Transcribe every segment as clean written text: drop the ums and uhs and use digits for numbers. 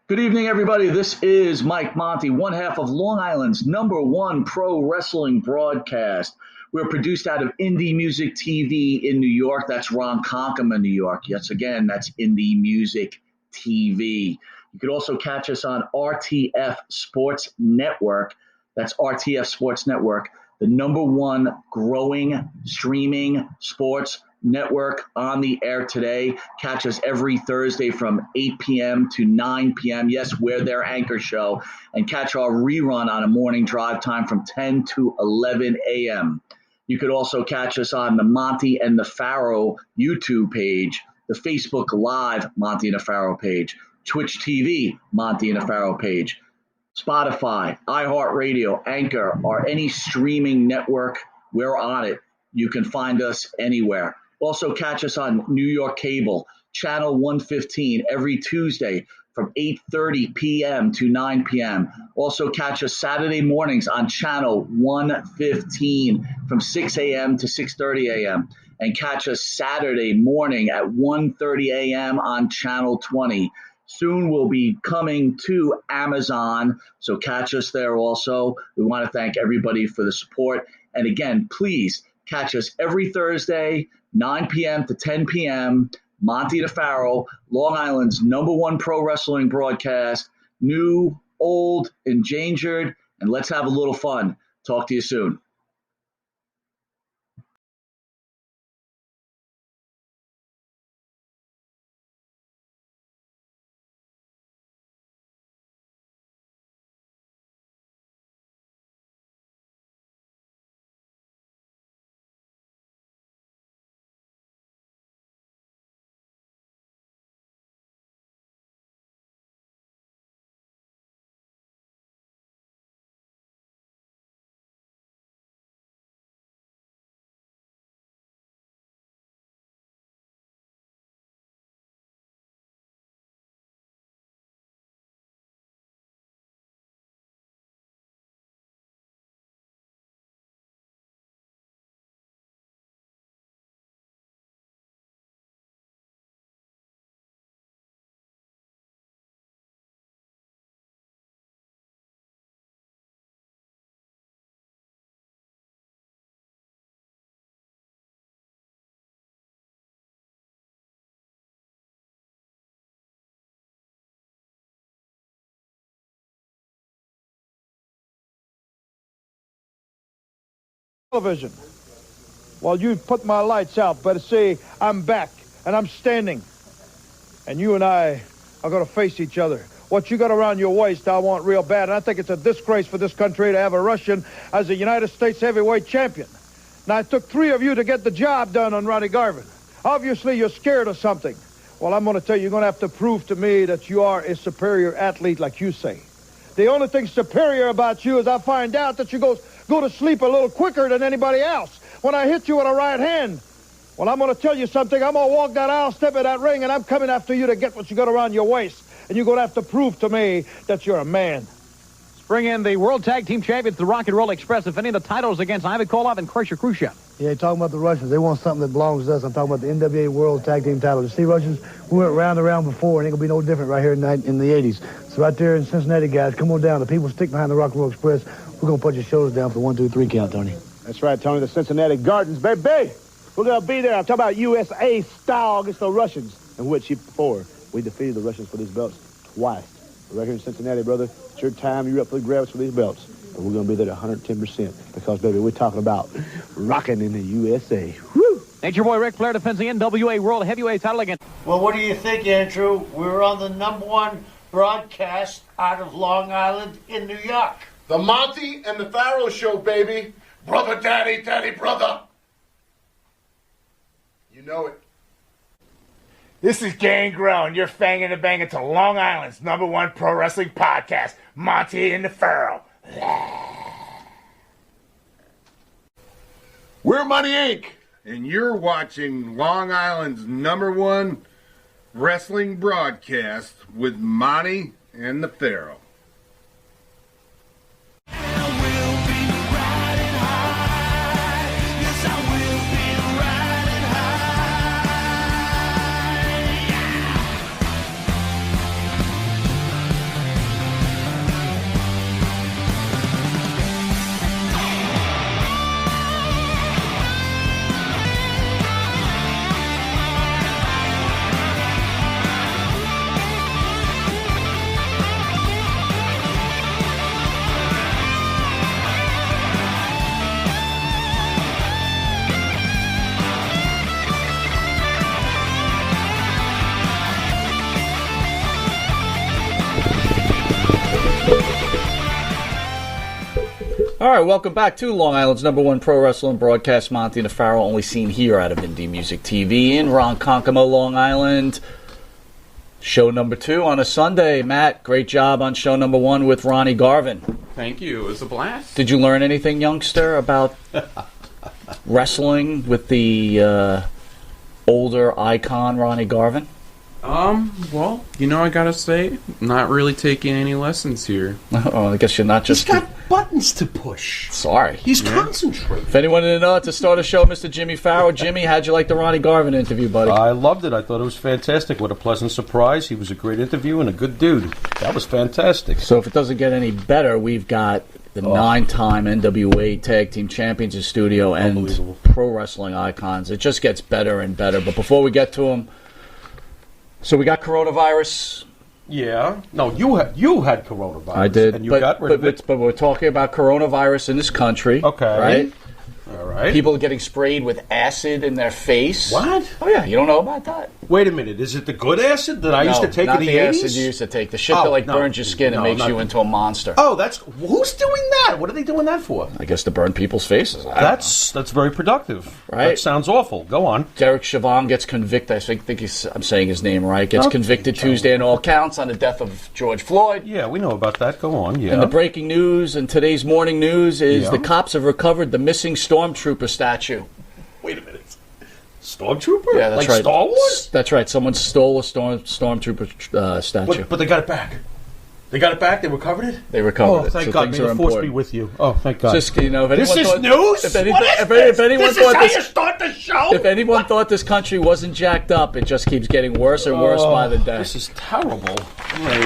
Good evening, everybody. This is Mike Monty, one half of Long Island's #1 pro wrestling broadcast. We're produced out of Indie Music TV in New York. That's Ron Conkema, New York. Yes, again, that's Indie Music TV. You could also catch us on RTF Sports Network. That's RTF Sports Network, the #1 growing streaming sports network on the air today. Catch us every Thursday from 8 p.m. to 9 p.m. Yes, we're their anchor show. And catch our rerun on a morning drive time from 10 to 11 a.m. You could also catch us on the Monty and the Pharaoh YouTube page, the Facebook Live Monty and the Pharaoh page, Twitch TV Monty and the Pharaoh page, Spotify, iHeartRadio, Anchor, or any streaming network. We're on it. You can find us anywhere. Also catch us on New York Cable, Channel 115, every Tuesday from 8:30 p.m. to 9 p.m. Also catch us Saturday mornings on Channel 115 from 6 a.m. to 6:30 a.m. And catch us Saturday morning at 1:30 a.m. on Channel 20. Soon we'll be coming to Amazon, so catch us there also. We want to thank everybody for the support. And again, please catch us every Thursday, 9 p.m. to 10 p.m., Monty the Pharaoh, Long Island's #1 pro wrestling broadcast, new, old, endangered, and let's have a little fun. Talk to you soon. Television. While you put my lights out, better say I'm back and I'm standing. And you and I are going to face each other. What you got around your waist, I want real bad. And I think it's a disgrace for this country to have a Russian as a United States heavyweight champion. Now, it took 3 of you to get the job done on Ronnie Garvin. Obviously, you're scared of something. Well, I'm going to tell you, you're going to have to prove to me that you are a superior athlete like you say. The only thing superior about you is I find out that you go to sleep a little quicker than anybody else when I hit you with a right hand. Well, I'm going to tell you something. I'm going to walk that aisle, step in that ring, and I'm coming after you to get what you got around your waist. And you're going to have to prove to me that you're a man. Bring in the World Tag Team Champions, the Rock and Roll Express, defending the titles against Ivan Koloff and Crusher Khrushchev. Yeah, talking about the Russians. They want something that belongs to us. I'm talking about the NWA World Tag Team title. You see, Russians, we went round and round before, and it ain't going to be no different right here in the 80s. So right there in Cincinnati, guys, come on down. The people stick behind the Rock and Roll Express. We're going to put your shoulders down for the 1, 2, 3 count, Tony. That's right, Tony. The Cincinnati Gardens, baby. We're going to be there. I'm talking about USA style against the Russians, in which before we defeated the Russians for these belts twice. Right here in Cincinnati, brother. It's your time. You're up for the grabs for these belts. And we're going to be there at 110% because, baby, we're talking about rocking in the USA. Woo! Nature Boy Ric Flair defends the NWA World Heavyweight title against... Well, what do you think, Andrew? We were on the #1 broadcast out of Long Island in New York. The Monty and the Pharaoh show, baby. Brother, daddy, daddy, brother. You know it. This is Gangrel, and you're fanging and banging to Long Island's #1 pro wrestling podcast, Monty and the Pharaoh. We're Money Inc., and you're watching Long Island's #1 wrestling broadcast with Monty and the Pharaoh. All right, welcome back to Long Island's #1 pro wrestling broadcast. Monty Nefaro, only seen here out of Indie Music TV in Ronkonkoma, Long Island. Show number 2 on a Sunday. Matt, great job on show number 1 with Ronnie Garvin. Thank you. It was a blast. Did you learn anything, youngster, about wrestling with the older icon Ronnie Garvin? Well, I gotta say, not really taking any lessons here. Oh, I guess you're not just... He's got buttons to push. Sorry. He's concentrating. If anyone didn't know, to start a show, Mr. Jimmy Farrow. Jimmy, how'd you like the Ronnie Garvin interview, buddy? I loved it. I thought it was fantastic. What a pleasant surprise. He was a great interview and a good dude. That was fantastic. So if it doesn't get any better, we've got the 9-time NWA Tag Team Champions in studio and pro wrestling icons. It just gets better and better. But before we get to them, so we got coronavirus. Yeah. No, you had coronavirus. I did. And you got rid of it. But we're talking about coronavirus in this country. Okay. Right? All right. People are getting sprayed with acid in their face. What? Oh, yeah. You don't know about that? Wait a minute. Is it the good acid that I used to take in the 80s? No, not the acid you used to take. The shit that burns your skin and makes you into a monster. Oh, who's doing that? What are they doing that for? I guess to burn people's faces. That's very productive. Right? That sounds awful. Go on. Derek Chauvin gets convicted. I think I'm saying his name right. Gets convicted Tuesday on all counts on the death of George Floyd. Yeah, we know about that. Go on. Yeah. And the breaking news and today's morning news is the cops have recovered the missing stormtrooper statue. Wait a minute. Stormtrooper? Yeah, that's like right. Star Wars? That's right. Someone stole a stormtrooper statue. But they got it back. They got it back? They recovered it? They recovered it. Thank so God. May the force be with you. Oh, thank God. Just, if this is thought, news? If anyone this is how you start the show? If anyone thought this country wasn't jacked up, it just keeps getting worse and worse by the day. This is terrible.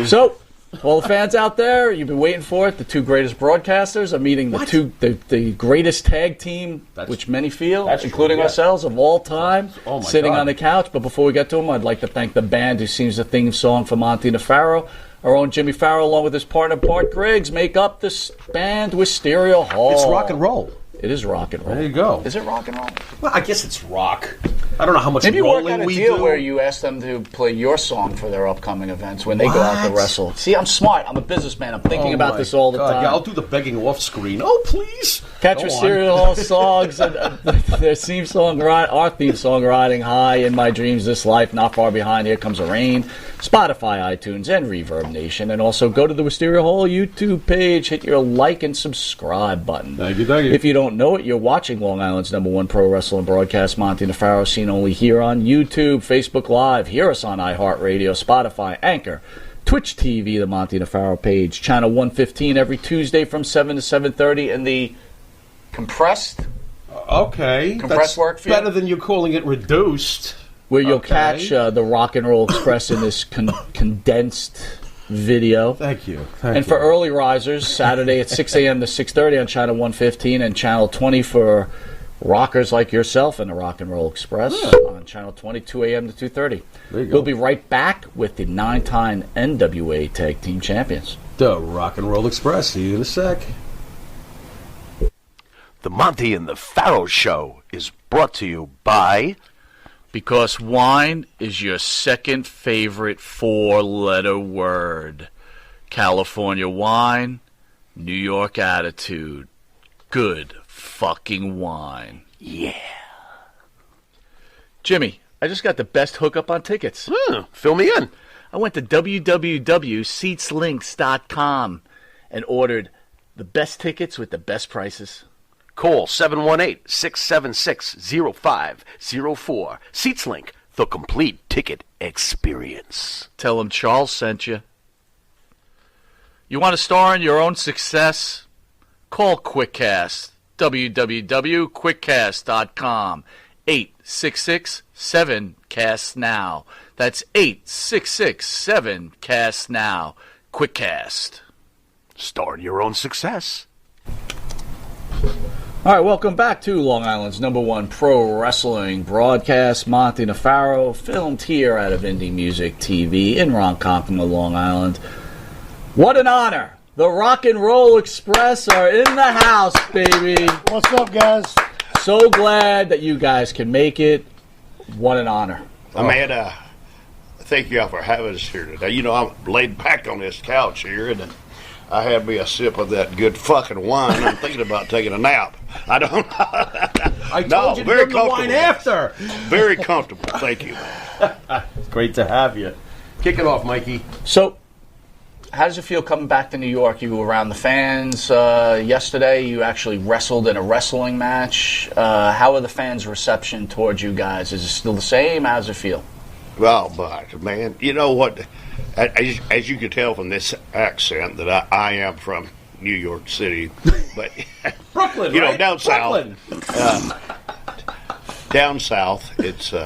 So, all the fans out there, you've been waiting for it. The 2 greatest broadcasters are meeting the greatest tag team, which many feel, including ourselves, of all time, sitting on the couch. But before we get to them, I'd like to thank the band who sings the theme song for Monty Nefaro. Our own Jimmy Farrow, along with his partner Bart Griggs, make up this band Wisteria Hall. It's rock and roll. It is rock and roll. There you go. Is it rock and roll? Well, I guess it's rock. I don't know how much Maybe rolling work out a we deal do. where you ask them to play your song for their upcoming events when they go out to wrestle. See, I'm smart. I'm a buthemain. I'm thinking about this all the time. Yeah, I'll do the begging off screen. Oh, please. Catch Wisteria Hall songs and their theme song, our theme song, Riding High, In My Dreams, This Life, Not Far Behind, Here Comes the Rain, Spotify, iTunes, and Reverb Nation. And also go to the Wisteria Hall YouTube page, hit your like and subscribe button. Thank you. If you don't know it, you're watching Long Island's #1 pro wrestling broadcast, Monty Nefaro, seen only here on YouTube, Facebook Live. Hear us on iHeartRadio, Spotify, Anchor, Twitch TV, the Monty Nefaro page, channel 115 every Tuesday from 7 to 7:30, and the compressed that's work for you? better than you calling it reduced. Where you'll catch the Rock and Roll Express in this condensed video. Thank you. And for early risers, Saturday at 6 a.m. to 6:30 on channel 115 and channel 20 for rockers like yourself in the Rock and Roll Express on channel 20, 2 a.m. to 2:30. We'll be right back with the 9-time NWA Tag Team Champions. The Rock and Roll Express. See you in a sec. The Monty and the Farrow Show is brought to you by... Because wine is your second favorite 4-letter word. California wine, New York attitude. Good fucking wine. Yeah. Jimmy, I just got the best hookup on tickets. Fill me in. I went to www.seatslinks.com and ordered the best tickets with the best prices. Call 718-676-0504. SeatsLink, the complete ticket experience. Tell them Charles sent you. You want to star in your own success? Call QuickCast. www.quickcast.com. 866-7-CAST-NOW. That's 866-7-CAST-NOW. QuickCast. Star in your own success. All right, welcome back to Long Island's #1 pro wrestling broadcast. Monty Nefaro, filmed here out of Indie Music TV in Ronkonkoma, Long Island. What an honor! The Rock and Roll Express are in the house, baby. What's up, guys? So glad that you guys can make it. What an honor. Amanda, thank you all for having us here today. You know, I'm laid back on this couch here, and I had me a sip of that good fucking wine. I'm thinking about taking a nap. I don't. I told you to very give the wine after. Very comfortable. Thank you. Great to have you. Kick it off, Mikey. So, how does it feel coming back to New York? You were around the fans yesterday. You actually wrestled in a wrestling match. How are the fans' reception towards you guys? Is it still the same? How does it feel? Well, but man, you know what? As you can tell from this accent that I am from New York City, but Brooklyn, you know, right? down Brooklyn. down south, it's you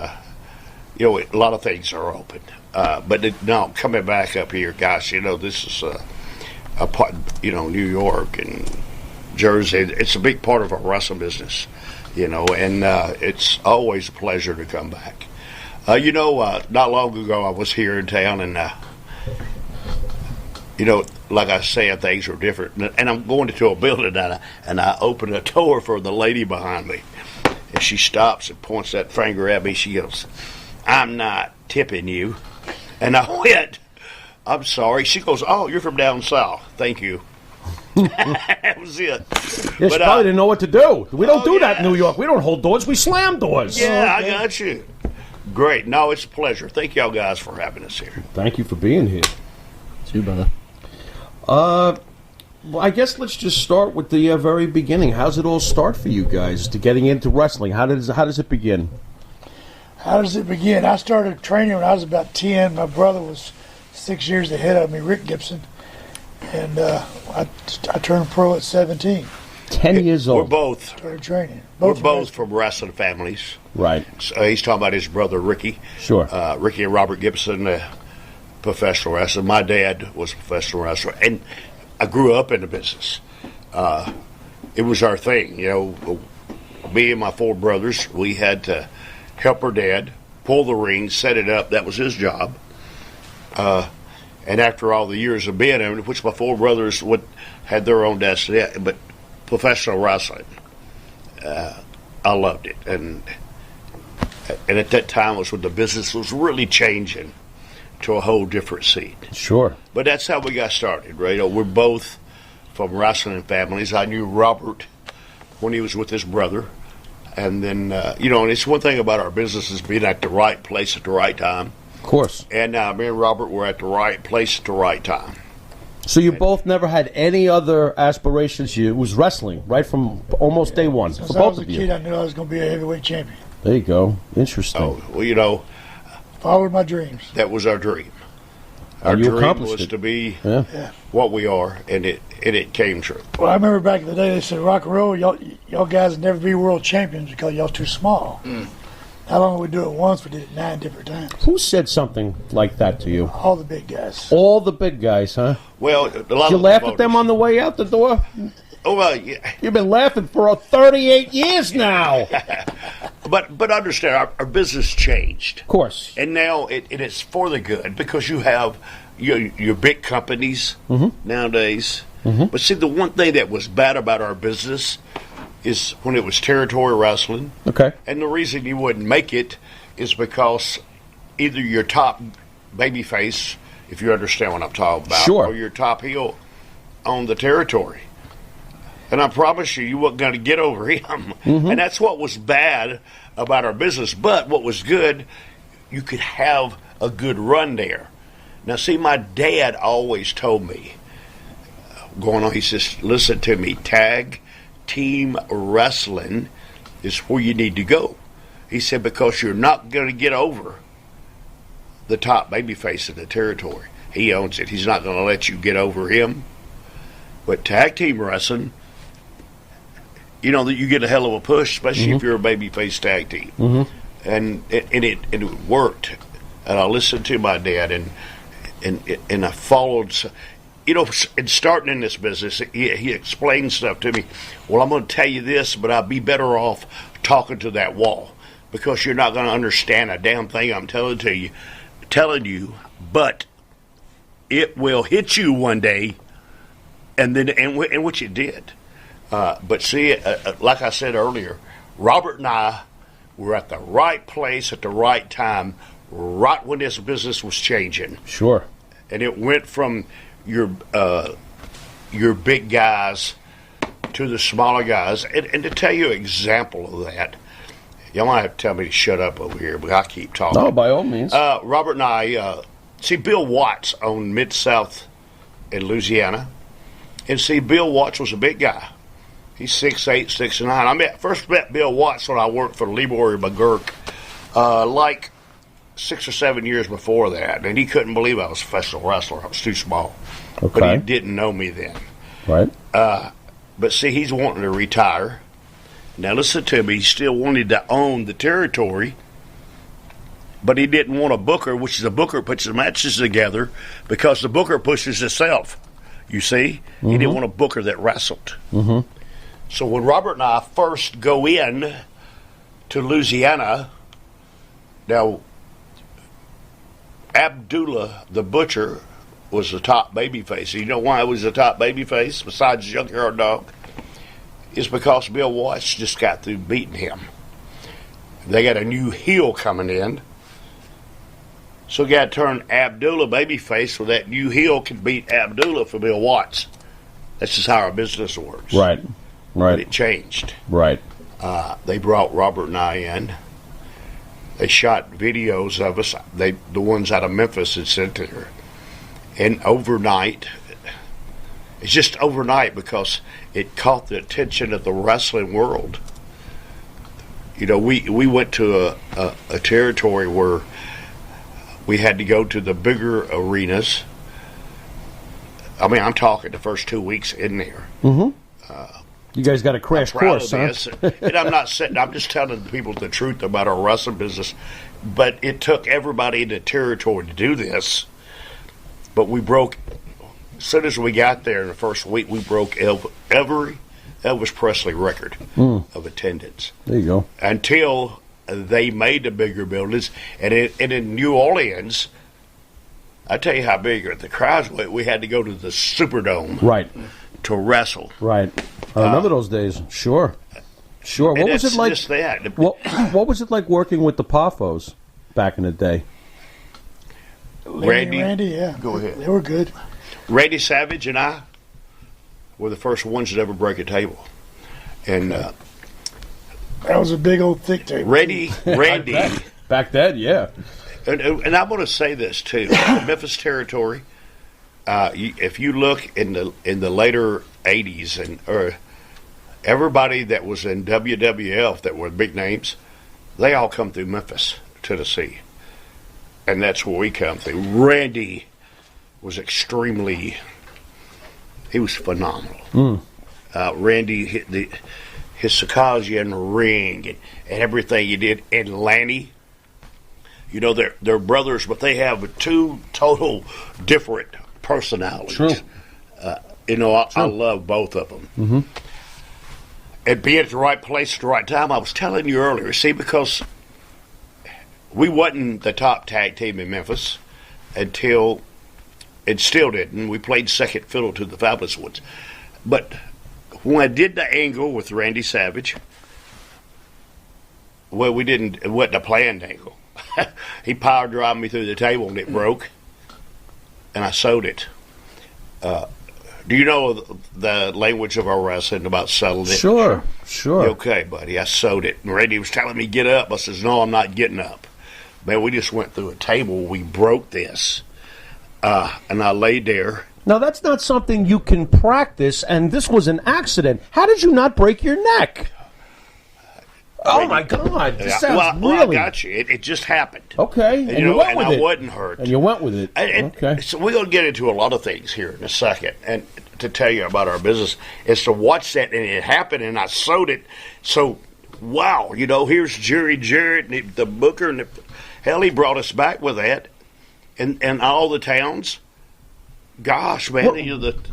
know, a lot of things are open. But coming back up here, gosh, you know, this is a part, you know, New York and Jersey. It's a big part of our wrestling business, you know, and it's always a pleasure to come back. You know, not long ago I was here in town, and you know, like I said, things were different. And I'm going into a building, and I open a door for the lady behind me, and she stops and points that finger at me. She goes, "I'm not tipping you." And I went, "I'm sorry." She goes, "Oh, you're from down south. Thank you." That was it. Yeah, she probably didn't know what to do. We don't do that in New York. We don't hold doors. We slam doors. Yeah, I got you. Great. No, it's a pleasure. Thank y'all guys for having us here. Thank you for being here. See you, brother. Well, I guess let's just start with the very beginning. How's it all start for you guys to getting into wrestling? How does it begin? How does it begin? I started training when I was about 10. My brother was 6 years ahead of me, Ric Gibson. And I turned pro at 17. 10 years old. We're both. Started training. We're both from wrestling families. Right. So he's talking about his brother, Ricky. Sure. Ricky and Robert Gibson, professional wrestler. My dad was a professional wrestler. And I grew up in the business. It was our thing. You know, me and my 4 brothers, we had to help our dad pull the ring, set it up. That was his job. And after all the years of being in, which my 4 brothers had their own destiny, but professional wrestling, I loved it. And at that time was when the business was really changing to a whole different scene. Sure. But that's how we got started, right? We're both from wrestling families. I knew Robert when he was with his brother. And then, you know, and it's one thing about our business is being at the right place at the right time. Of course. And me and Robert were at the right place at the right time. So you both never had any other aspirations? It was wrestling, right from almost day one. Since for I both was a of you. kid, I knew I was going to be a heavyweight champion. There you go. Interesting. Oh, well, you know, followed my dreams. That was our dream. Our And you dream accomplished was it. to be Yeah. what we are, and it came true. Well, I remember back in the day, they said, rock and roll, y'all guys would never be world champions because y'all too small. How long would we do it once? We did it 9 different times. Who said something like that to you? All the big guys. All the big guys, huh? Well, a lot Did you of laugh promoters- at them on the way out the door? Oh, well, yeah. You've been laughing for 38 years now. But understand, our business changed. Of course. And now it is for the good because you have your big companies nowadays. But see, the one thing that was bad about our business is when it was territory wrestling. Okay. And the reason you wouldn't make it is because either your top babyface, if you understand what I'm talking about, Sure. or your top heel on the territory. And I promise you wasn't going to get over him. And that's what was bad about our business. But what was good, you could have a good run there. Now, see, my dad always told me, going on, he says, listen to me, tag team wrestling is where you need to go. He said, because you're not going to get over the top babyface in the territory. He owns it. He's not going to let you get over him. But tag team wrestling, you know, that you get a hell of a push, especially if you're a babyface tag team. And it worked. And I listened to my dad, and I followed. You know, in starting in this business, he explained stuff to me. Well, I'm going to tell you this, but I'd be better off talking to that wall because you're not going to understand a damn thing I'm telling you. But it will hit you one day, and which it did. But see, like I said earlier, Robert and I were at the right place at the right time, right when this business was changing. Sure. And it went from your your big guys to the smaller guys. And to tell you an example of that, y'all might have to tell me to shut up over here, but I keep talking. No, by all means. Robert and I, see, Bill Watts owned Mid-South in Louisiana. And see, Bill Watts was a big guy. He's 6'8", 6'9". First met Bill Watts when I worked for Leroy McGurk, like 6 or 7 years before that. And he couldn't believe I was a professional wrestler. I was too small. Okay. But he didn't know me then. Right. But see, he's wanting to retire. Now listen to me. He still wanted to own the territory, but he didn't want a booker, which is a booker puts the matches together, because the booker pushes itself. You see? Mm-hmm. He didn't want a booker that wrestled. Mm-hmm. So when Robert and I first go in to Louisiana, now Abdullah the Butcher was the top babyface. You know why he was the top babyface besides Junkyard Dog? It's because Bill Watts just got through beating him. They got a new heel coming in. So you got to turn Abdullah babyface so that new heel can beat Abdullah for Bill Watts. That's just how our business works. Right. But it changed. Right. They brought Robert and I in. They shot videos of us, the ones out of Memphis, and sent to her. And overnight, it's just overnight because it caught the attention of the wrestling world. You know, we went to a territory where we had to go to the bigger arenas. I mean, I'm talking the first 2 weeks in there. Mm-hmm. You guys got a crash course, huh? And I'm just telling the people the truth about our wrestling business. But it took everybody in the territory to do this. But we broke, as soon as we got there in the first week, we broke every Elvis Presley record of attendance. There you go. Until they made the bigger buildings. And in New Orleans, I tell you how big the crowds were. We had to go to the Superdome. Right. To wrestle. Right. I remember those days. Sure. What was it like? Just that. What was it like working with the Poffos back in the day? Randy, yeah. Go ahead. They were good. Randy Savage and I were the first ones that ever break a table. And that was a big old thick table. Randy. Back then, yeah. And I want to say this too. The Memphis territory, if you look in the later 80s or everybody that was in WWF that were big names, they all come through Memphis, Tennessee. And that's where we come through. Randy was he was phenomenal. Randy hit his psychology in the ring and everything he did. And Lanny, you know, they're brothers, but they have two total different personalities. True. You know, I love both of them. Mm-hmm. And being at the right place at the right time, I was telling you earlier, see, because we wasn't the top tag team in Memphis until it still didn't. We played second fiddle to the Fabulous Ones. But when I did the angle with Randy Savage, well, it wasn't a planned angle. He power drived me through the table and it broke, and I sewed it. Do you know the language of our wrestling about settling it? Sure. Okay, buddy, I sewed it. And Randy was telling me, get up. I says, no, I'm not getting up. Man, we just went through a table. We broke this. And I laid there. Now, that's not something you can practice, and this was an accident. How did you not break your neck? Oh, my God. This sounds really... I got you. It just happened. Okay. And you went with it. I wasn't hurt. And you went with it. Okay. So we're going to get into a lot of things here in a second, and to tell you about our business is to watch that, and it happened, and I sewed it. So, wow, you know, here's Jerry Jarrett, and the booker, and hell, he brought us back with that, and all the towns. Gosh, man.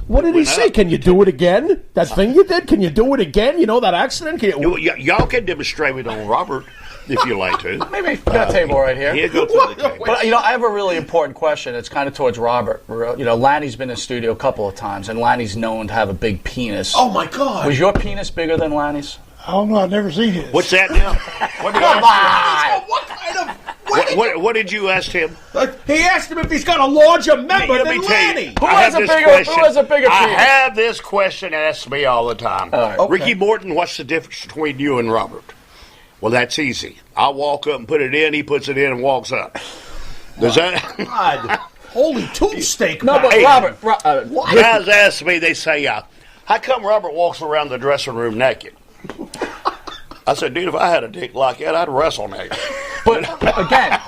What did he say? Can you do it again? That thing you did? Can you do it again? You know, that accident? Y'all can demonstrate it on Robert if you like to. Maybe we got a table right here. Yeah, go to the table. But, you know, I have a really important question. It's kind of towards Robert. You know, Lanny's been in the studio a couple of times, and Lanny's known to have a big penis. Oh, my God. Was your penis bigger than Lanny's? I don't know. I've never seen his. What's that now? Come on! What kind of... Wait What did you ask him? He asked him if he's got a larger member than Lanny. Who has a bigger I penis? have this question asked me all the time. right. Okay. Ricky Morton, what's the difference between you and Robert? Well, that's easy. I walk up and put it in. He puts it in and walks up. Does that? God. Holy tombstake. No, but Hey, Robert. Guys ask me, they say, how come Robert walks around the dressing room naked? I said, dude, if I had a dick like that, I'd wrestle naked. But again,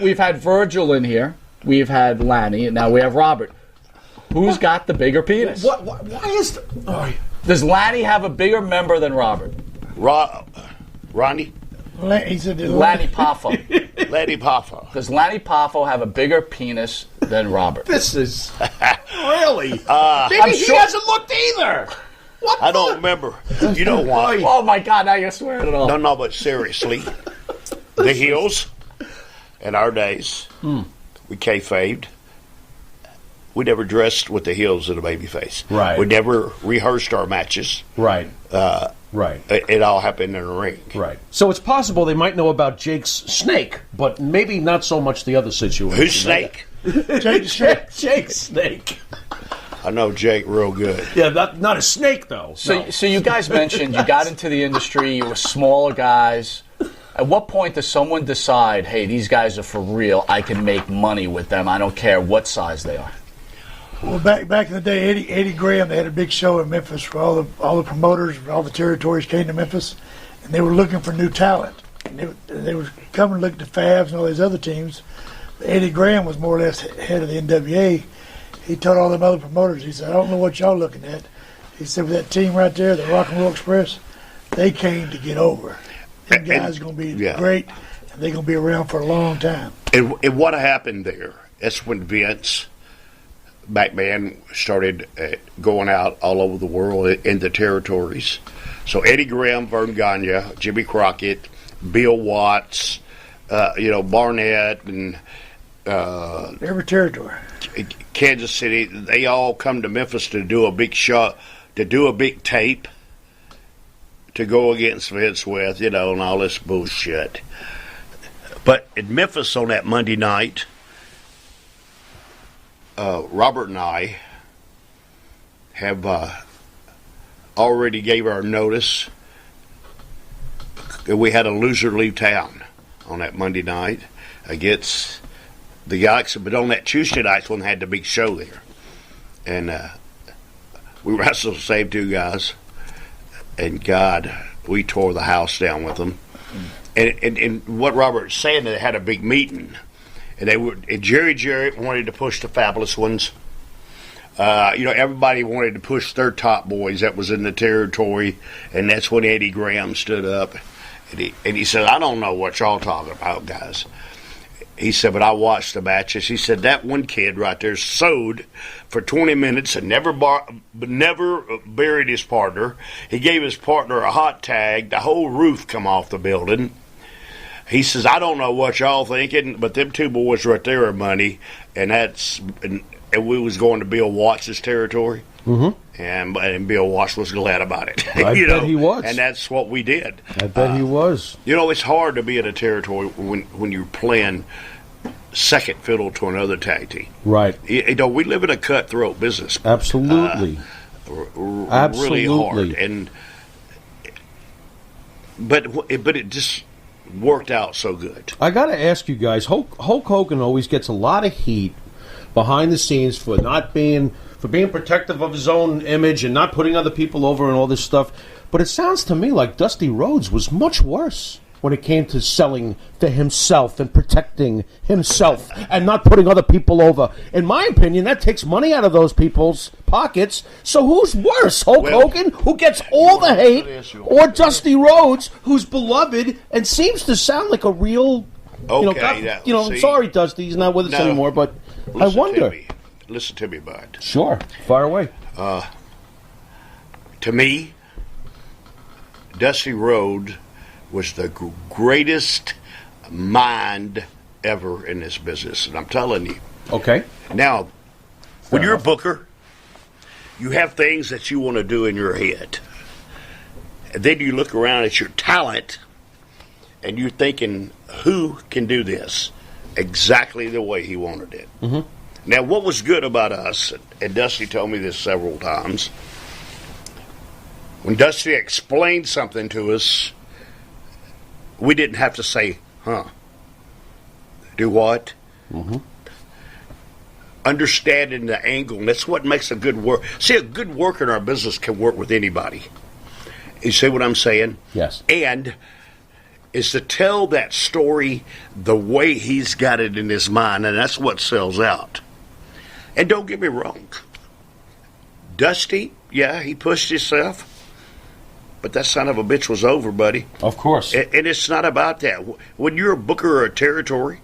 we've had Virgil in here. We've had Lanny, and now we have Robert. Who's got the bigger penis? Why is... Does Lanny have a bigger member than Robert? Ronnie? He said Lanny Poffo. Lanny Poffo. Does Lanny Poffo have a bigger penis than Robert? This is... Really? Maybe he sure- hasn't looked either. I don't remember. You know why? Oh, my God, now you're swearing it all. No, but seriously, the heels in our days, we kayfabed. We never dressed with the heels of the baby face. Right. We never rehearsed our matches. Right. Right. It all happened in a ring. Right. So it's possible they might know about Jake's snake, but maybe not so much the other situation. Who's Snake? Jake's snake. I know Jake real good. Yeah, not a snake, though. So you guys mentioned you got into the industry, you were smaller guys. At what point does someone decide, hey, these guys are for real, I can make money with them, I don't care what size they are? Well, back in the day, Eddie Graham, they had a big show in Memphis where all the promoters, all the territories came to Memphis, and they were looking for new talent. And they were coming looking to Fabs and all these other teams. But Eddie Graham was more or less head of the NWA. He told all them other promoters, he said, I don't know what y'all looking at. He said, with that team right there, the Rock and Roll Express, they came to get over. Them guys are going to be great, and they're going to be around for a long time. And what happened there, that's when Vince McMahon started going out all over the world in the territories. So Eddie Graham, Vern Gagne, Jimmy Crockett, Bill Watts, Barnett, and every territory. Kansas City, they all come to Memphis to do a big show, to do a big tape, to go against Vince with, and all this bullshit. But in Memphis on that Monday night, Robert and I have already gave our notice. We had a loser leave town on that Monday night against the Yikes, but on that Tuesday night when they had the big show there. And we wrestled the same two guys, and God, we tore the house down with them. And what Robert's saying, they had a big meeting, and Jerry wanted to push the Fabulous Ones. Everybody wanted to push their top boys that was in the territory, and that's when Eddie Graham stood up, and he said, I don't know what y'all talking about, guys. He said, but I watched the matches. He said, that one kid right there sewed for 20 minutes and never buried his partner. He gave his partner a hot tag. The whole roof come off the building. He says, I don't know what y'all thinking, but them two boys right there are money, and we was going to Bill Watts' territory. Mm-hmm. And Bill Watts was glad about it. I bet he was. And that's what we did. I bet he was. It's hard to be in a territory when you're playing second fiddle to another tag team. Right. We live in a cutthroat business. Absolutely. Really hard. But it just worked out so good. I got to ask you guys, Hulk Hogan always gets a lot of heat behind the scenes for being protective of his own image and not putting other people over and all this stuff. But it sounds to me like Dusty Rhodes was much worse when it came to selling to himself and protecting himself and not putting other people over. In my opinion, that takes money out of those people's pockets. So who's worse, Hulk Hogan, who gets all the hate, or Dusty Rhodes, who's beloved and seems to sound like a real... I'm sorry, Dusty, he's not with us anymore, but I wonder. Listen to me, bud. Sure. Fire away. To me, Dusty Rhodes was the greatest mind ever in this business, and I'm telling you. Okay. Now, when you're a booker, you have things that you want to do in your head. And then you look around at your talent, and you're thinking, who can do this? exactly the way he wanted it. Mm-hmm. Now, what was good about us, and Dusty told me this several times, when Dusty explained something to us, we didn't have to say, huh. Do what? Mm-hmm. Understanding the angle, and that's what makes a good work. See, a good worker in our business can work with anybody. You see what I'm saying? Yes. And is to tell that story the way he's got it in his mind, and that's what sells out. And don't get me wrong. Dusty, yeah, he pushed himself, but that son of a bitch was over, buddy. Of course. And it's not about that. When you're a booker or a territory,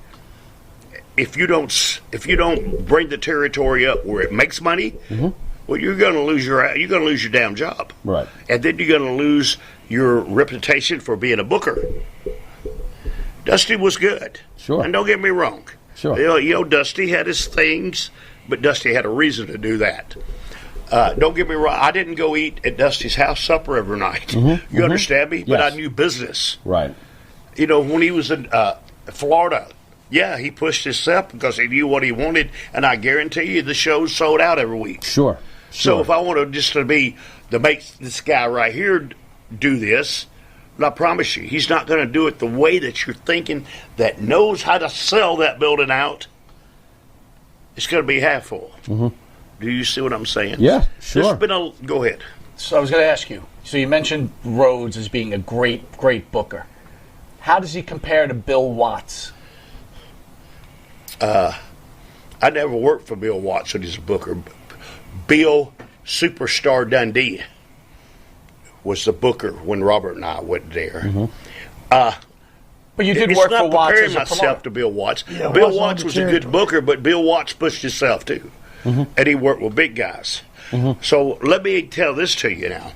if you don't bring the territory up where it makes money, mm-hmm. well, you're going to lose your damn job. Right. And then you're going to lose your reputation for being a booker. Dusty was good. Sure. And don't get me wrong. Sure. You know, Dusty had his things, but Dusty had a reason to do that. Don't get me wrong. I didn't go eat at Dusty's house supper every night. Mm-hmm. You understand me? Yes. But I knew business. Right. You know, when he was in Florida, yeah, he pushed himself because he knew what he wanted, and I guarantee you the shows sold out every week. Sure. So if I want to make this guy right here do this, but I promise you, he's not going to do it the way that you're thinking, that knows how to sell that building out. It's going to be half full. Mm-hmm. Do you see what I'm saying? Yeah, sure. Go ahead. So I was going to ask you. So you mentioned Rhodes as being a great booker. How does he compare to Bill Watts? I never worked for Bill Watts when he's a booker. Bill Superstar Dundee was the booker when Robert and I went there. Mm-hmm. But you did work for Watts as a myself promoter. to Bill Watts. Yeah, Bill Watts Watts on was the a good booker, but Bill Watts pushed himself too. Mm-hmm. And he worked with big guys. Mm-hmm. So let me tell this to you now.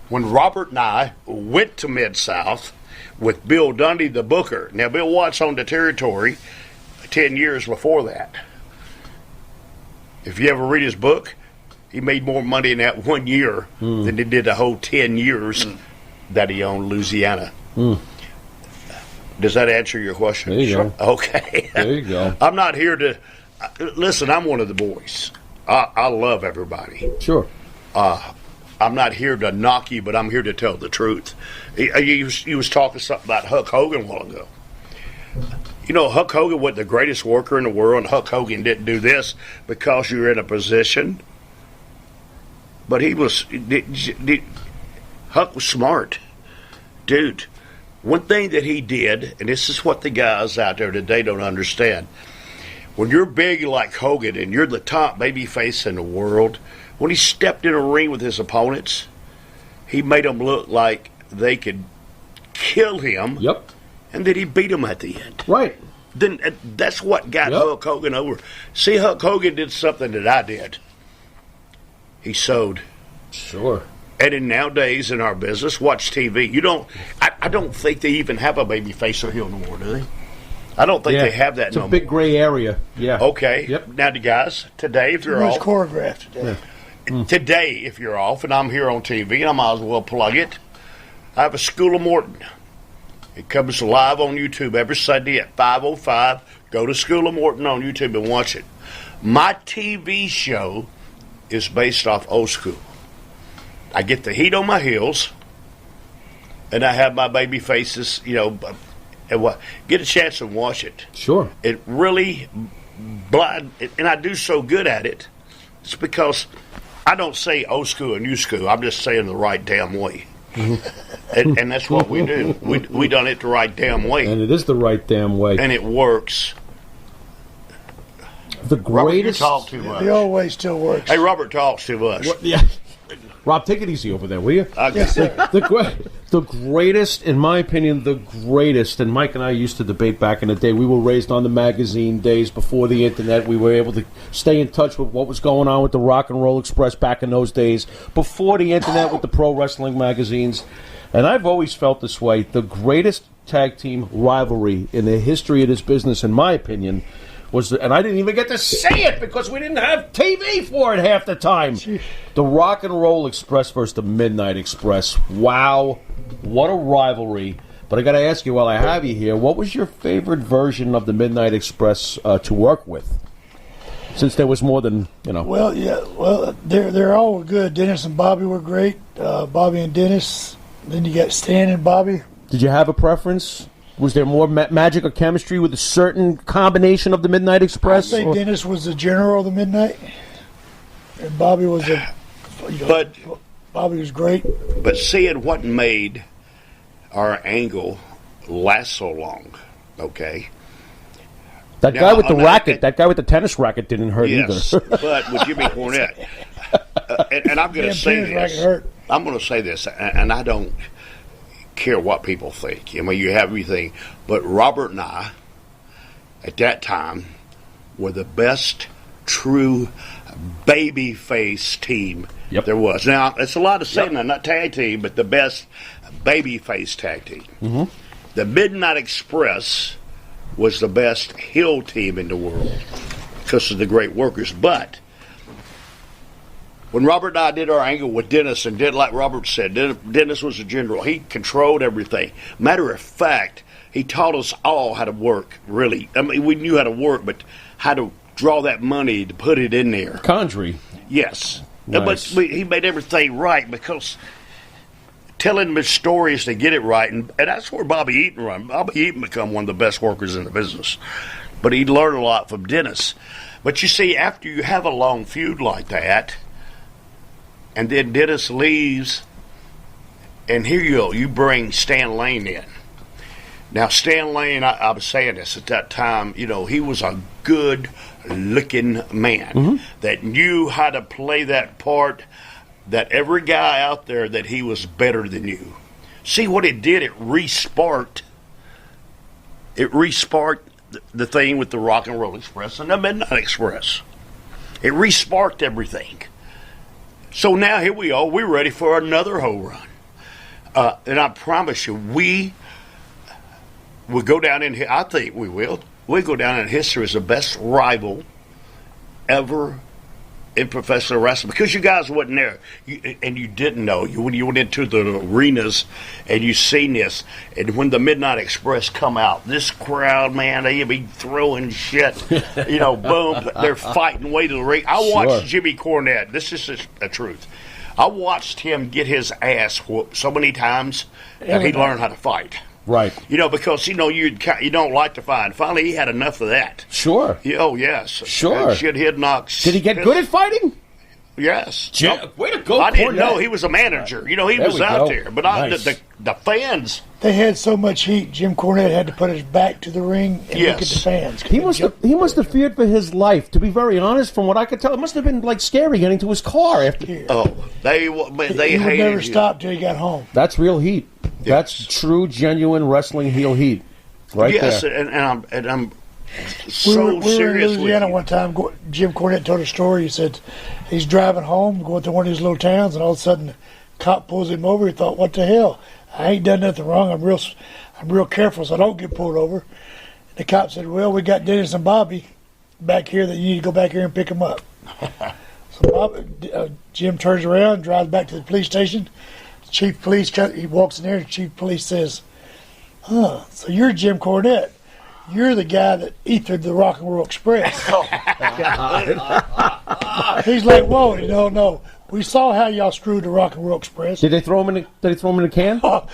When Robert and I went to Mid-South with Bill Dundee, the booker, now Bill Watts owned the territory 10 years before that. If you ever read his book, he made more money in that 1 year than he did the whole 10 years that he owned Louisiana. Does that answer your question? There you go. Okay. There you go. I'm not here to... Listen, I'm one of the boys. I love everybody. Sure. I'm not here to knock you, but I'm here to tell the truth. You was talking something about Hulk Hogan a while ago. You know, Hulk Hogan was the greatest worker in the world, and Hulk Hogan didn't do this because you were in a position. But he was... Hulk was smart. Dude, one thing that he did, and this is what the guys out there today don't understand. When you're big like Hogan and you're the top babyface in the world, when he stepped in a ring with his opponents, he made them look like they could kill him. Yep. And then he beat them at the end. Right. Then that's what got Hulk Hogan over. See, Hulk Hogan did something that I did. He sewed. Sure. And in nowadays in our business, watch TV. I don't think they even have a baby face or heel no more, do they? I don't think they have that it's no a big more. gray area. Yeah. Okay. Yep. Now, the guys, today, if you're It's off, choreographed today. today, if you're off, and I'm here on TV, and I might as well plug it. I have a School of Morton. It comes live on YouTube every Sunday at 5:05. Go to School of Morton on YouTube and watch it. My TV show is based off old school. I get the heat on my heels, and I have my baby faces, and get a chance to watch it. Sure. It really blind, and I do so good at it. It's because I don't say old school and new school. I'm just saying the right damn way. Mm-hmm. and that's what we do. We done it the right damn way. And it is the right damn way. And it works. The greatest... Robert, you talk too much. The old way still works. Hey, Robert talks too much. Yeah. Rob, take it easy over there, will you? Okay. The greatest, in my opinion, the greatest, and Mike and I used to debate back in the day. We were raised on the magazine days before the internet. We were able to stay in touch with what was going on with the Rock and Roll Express back in those days, before the internet with the pro wrestling magazines. And I've always felt this way. The greatest tag team rivalry in the history of this business, in my opinion, was, and I didn't even get to say it because we didn't have TV for it half the time. The Rock and Roll Express versus the Midnight Express. Wow, what a rivalry. But I got to ask you, while I have you here, what was your favorite version of the Midnight Express to work with? Since there was more than, Well, they're all good. Dennis and Bobby were great. Bobby and Dennis. Then you got Stan and Bobby. Did you have a preference? Was there more magic or chemistry with a certain combination of the Midnight Express? I'd say Dennis was the general of the Midnight, and Bobby was Bobby was great. But seeing what made our angle last so long, okay? That guy with the racket, that guy with the tennis racket didn't hurt yes, either. But with Jimmy Cornette, and I'm going to say this. I'm going to say this, and I don't care what people think. I mean, you have everything. But Robert and I, at that time, were the best true baby-face team there was. Now, it's a lot of saying that, not tag team, but the best baby-face tag team. Mm-hmm. The Midnight Express was the best heel team in the world because of the great workers. But when Robert and I did our angle with Dennis, and did like Robert said, Dennis was the general. He controlled everything. Matter of fact, he taught us all how to work, really. I mean, we knew how to work, but how to draw that money to put it in there. Conjury. Yes. Nice. But he made everything right because telling him his stories to get it right, and that's where Bobby Eaton run. Bobby Eaton become one of the best workers in the business. But he learned a lot from Dennis. But you see, after you have a long feud like that, and then Dennis leaves, and here you go, you bring Stan Lane in. Now, Stan Lane, I was saying this at that time, he was a good-looking man that knew how to play that part, that every guy out there that he was better than you. See what it did? It re-sparked the thing with the Rock and Roll Express and the Midnight Express. It re-sparked everything. So now here we are. We're ready for another whole run. And I promise you, we will go down in here. I think we will. We'll go down in history as the best rival ever in professional wrestling, because you guys wasn't there, and you didn't know. When you went into the arenas and you seen this, and when the Midnight Express come out, this crowd, man, they be throwing shit, boom, they're fighting way to the ring. I watched Jimmy Cornette. This is the truth. I watched him get his ass whooped so many times that he learned how to fight. Right. Because, you don't like to fight. Finally, he had enough of that. Sure. Oh, yes. Sure. Shit, he'd knock. Did he get good at fighting? Yes. Way to go, I didn't Cornette. know he was a manager. He was out there. But nice. The fans. They had so much heat, Jim Cornette had to put his back to the ring and look at the fans. He must have feared for his life. To be very honest, from what I could tell, it must have been like scary getting to his car after. He they would hated never you. stop till he got home. That's real heat. Yes. That's true, genuine wrestling heel heat. Right yes, there. and I'm We so were serious in with Louisiana you. one time. Jim Cornette told a story. He said he's driving home, going to one of these little towns, and all of a sudden, the cop pulls him over. He thought, "What the hell? I ain't done nothing wrong. I'm real careful so I don't get pulled over." The cop said, "Well, we got Dennis and Bobby back here that you need to go back here and pick them up." So Jim turns around, drives back to the police station. The chief of police, he walks in there, and the chief of police says, "So you're Jim Cornette. You're the guy that ethered the Rock and Roll Express." He's like, "Whoa, no. We saw how y'all screwed the Rock and Roll Express." Did they throw him in a can? No,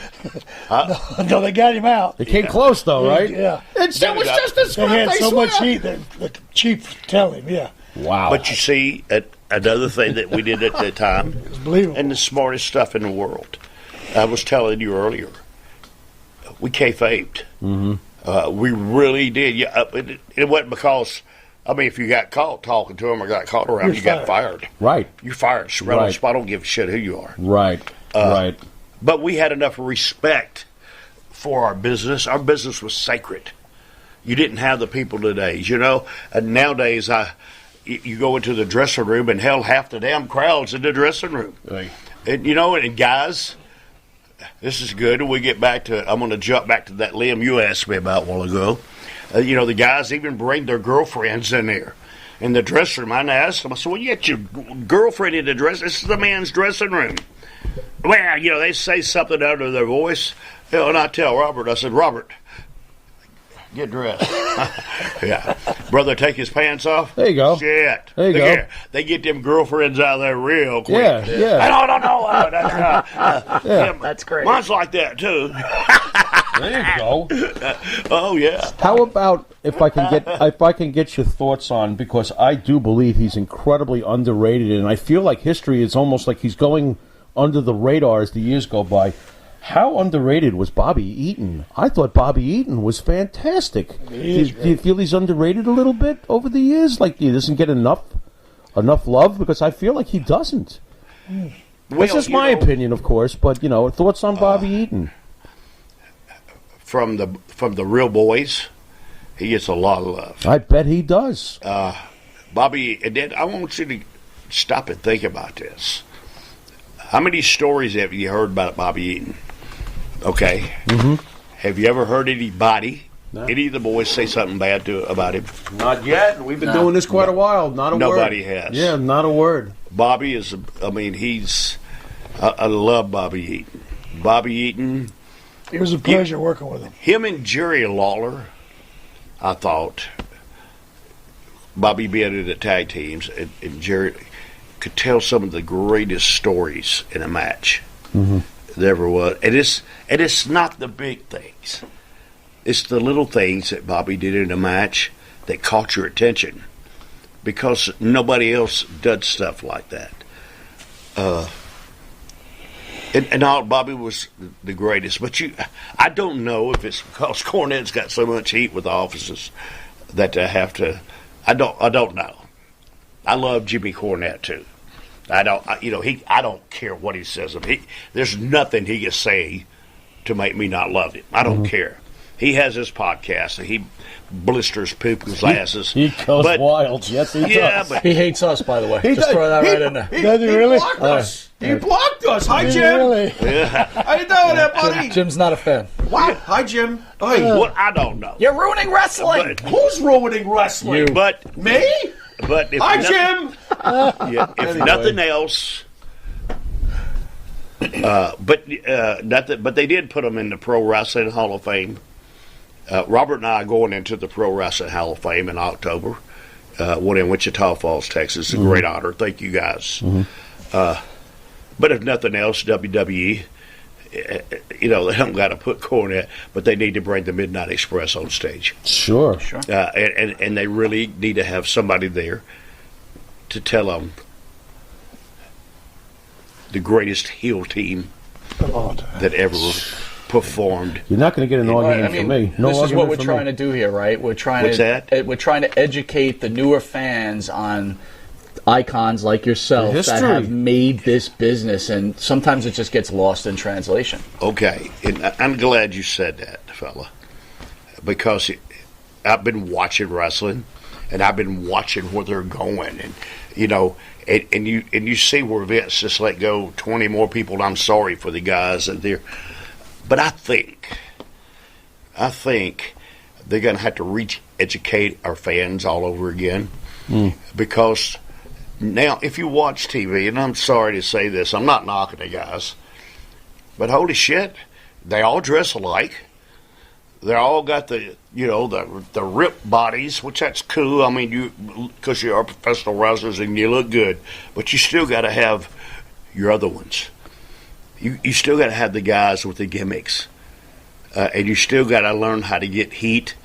they got him out. They came close though, right? Yeah. It was just a They scrap. had I so swear. much heat that the chief tell him, yeah. Wow. But you see, another thing that we did at that time, It's believable. and the smartest stuff in the world. I was telling you earlier, we kayfabed. We really did. Yeah, it wasn't because, if you got caught talking to him or got caught around, you got fired. Right. You fired. Right on the spot. I don't give a shit who you are. Right. Right. But we had enough respect for our business. Our business was sacred. You didn't have the people today, And nowadays, you go into the dressing room, and hell, half the damn crowd's in the dressing room. Right. And, and guys, this is good. We get back to, I'm going to jump back to that Liam you asked me about a while ago. The guys even bring their girlfriends in there. In the dressing room, I asked them, I said, "Well, you get your girlfriend in the dress. This is the man's dressing room." Well, they say something under their voice. And I tell Robert, I said, Robert, get dressed. Yeah. Brother, take his pants off. There you go. Shit. There you Look go. Here. They get them girlfriends out of there real quick. Yeah. Yeah. That's great. Mine's like that, too. There you go. Oh, yeah. How about if I can get your thoughts on, because I do believe he's incredibly underrated, and I feel like history is almost like he's going under the radar as the years go by. How underrated was Bobby Eaton? I thought Bobby Eaton was fantastic. Do you feel he's underrated a little bit over the years? Like he doesn't get enough love? Because I feel like he doesn't. That's just my opinion, of course. But thoughts on Bobby Eaton? From the real boys, he gets a lot of love. I bet he does. Bobby, and then I want you to stop and think about this. How many stories have you heard about Bobby Eaton? Okay. Mm-hmm. Have you ever heard any of the boys say something bad about him? Not yet. We've been doing this quite a while. Not a word. Nobody has. Yeah, not a word. Bobby is, I love Bobby Eaton. Bobby Eaton. It was a pleasure working with him. Him and Jerry Lawler, I thought, Bobby being in the tag teams, and Jerry could tell some of the greatest stories in a match. Mm-hmm. There ever was. And it's not the big things. It's the little things that Bobby did in a match that caught your attention because nobody else does stuff like that. And all, Bobby was the greatest. But I don't know if it's because Cornette's got so much heat with the offices that they have to. I don't know. I love Jimmy Cornette too. I don't care what he says of him. There's nothing he can say to make me not love him. I don't care. He has his podcast and he blisters people's asses. He goes wild. Yes, he does. But he hates us, by the way. He Just throw that right in there. Does he really? Blocked us. He blocked us. Hi, Jim. Really? Yeah. How you doing there, buddy? Jim's not a fan. What? Hi, Jim. Hey. Well, I don't know. You're ruining wrestling. Who's ruining wrestling? You. But Me? But if Hi, Jim. Yeah, if nothing else, but they did put him in the Pro Wrestling Hall of Fame. Robert and I are going into the Pro Wrestling Hall of Fame in October. One in Wichita Falls, Texas. It's a great honor. Thank you guys. But if nothing else, WWE, they don't got to put Cornette, but they need to bring the Midnight Express on stage. Sure. And they really need to have somebody there to tell them the greatest heel team that ever performed. You're not going to get an argument from me. No this is what we're for trying me. to do here, right? We're trying What's to that? We're trying to educate the newer fans on icons like yourself that have made this business, and sometimes it just gets lost in translation. Okay, and I'm glad you said that, fella, because I've been watching wrestling, and I've been watching where they're going, and and you see where Vince just let go 20 more people. And I'm sorry for the guys that they're, but I think they're going to have to re-educate our fans all over again, because now if you watch TV, and I'm sorry to say this, I'm not knocking the guys, but holy shit, they all dress alike. They all got the ripped bodies, which that's cool. I mean, because you are professional wrestlers and you look good, but you still got to have your other ones. You still got to have the guys with the gimmicks, and you still got to learn how to get heat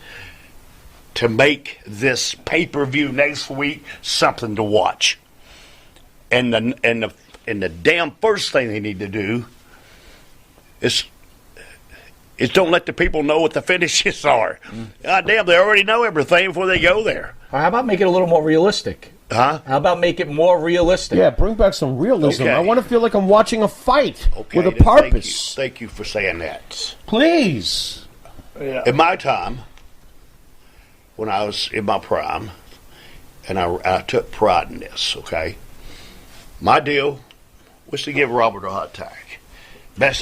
to make this pay-per-view next week something to watch. And the damn first thing they need to do is don't let the people know what the finishes are. God damn, they already know everything before they go there. Or how about make it a little more realistic? Huh? How about make it more realistic? Yeah, bring back some realism. Okay. I want to feel like I'm watching a fight with a then purpose. Thank you for saying that. Please. Yeah. In my time, when I was in my prime, and I took pride in this, okay? My deal was to give Robert a hot tag.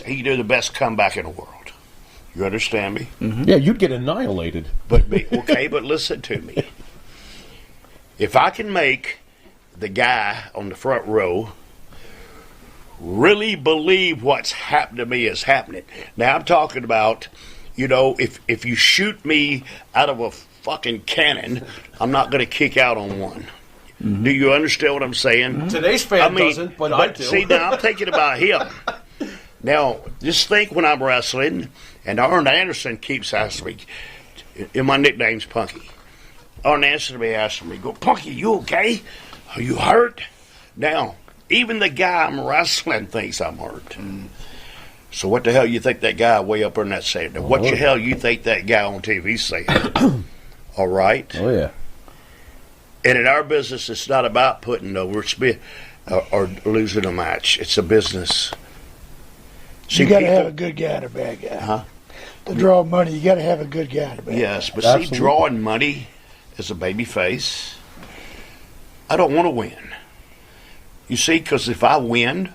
He could do the best comeback in the world. You understand me? Mm-hmm. Yeah, you'd get annihilated. But listen to me. If I can make the guy on the front row really believe what's happened to me is happening. Now, I'm talking about, if you shoot me out of a fucking cannon, I'm not going to kick out on one. Mm-hmm. Do you understand what I'm saying? Mm-hmm. Today's fan doesn't, but I do. See, now I'm thinking about him. Now, just think when I'm wrestling, and Arn Anderson keeps asking me, and my nickname's Punky. Arn Anderson be asking me, Punky, you okay? Are you hurt? Now, even the guy I'm wrestling thinks I'm hurt. Mm. So what the hell you think that guy way up there in that saying? What the hell you think that guy on TV saying? All right? Oh, yeah. And in our business, it's not about putting over or losing a match. It's a business. You got to have a good guy and a bad guy. Huh? To draw money, you got to have a good guy and a bad guy. Yes, but see, drawing money as a baby face, I don't want to win. You see, because if I win,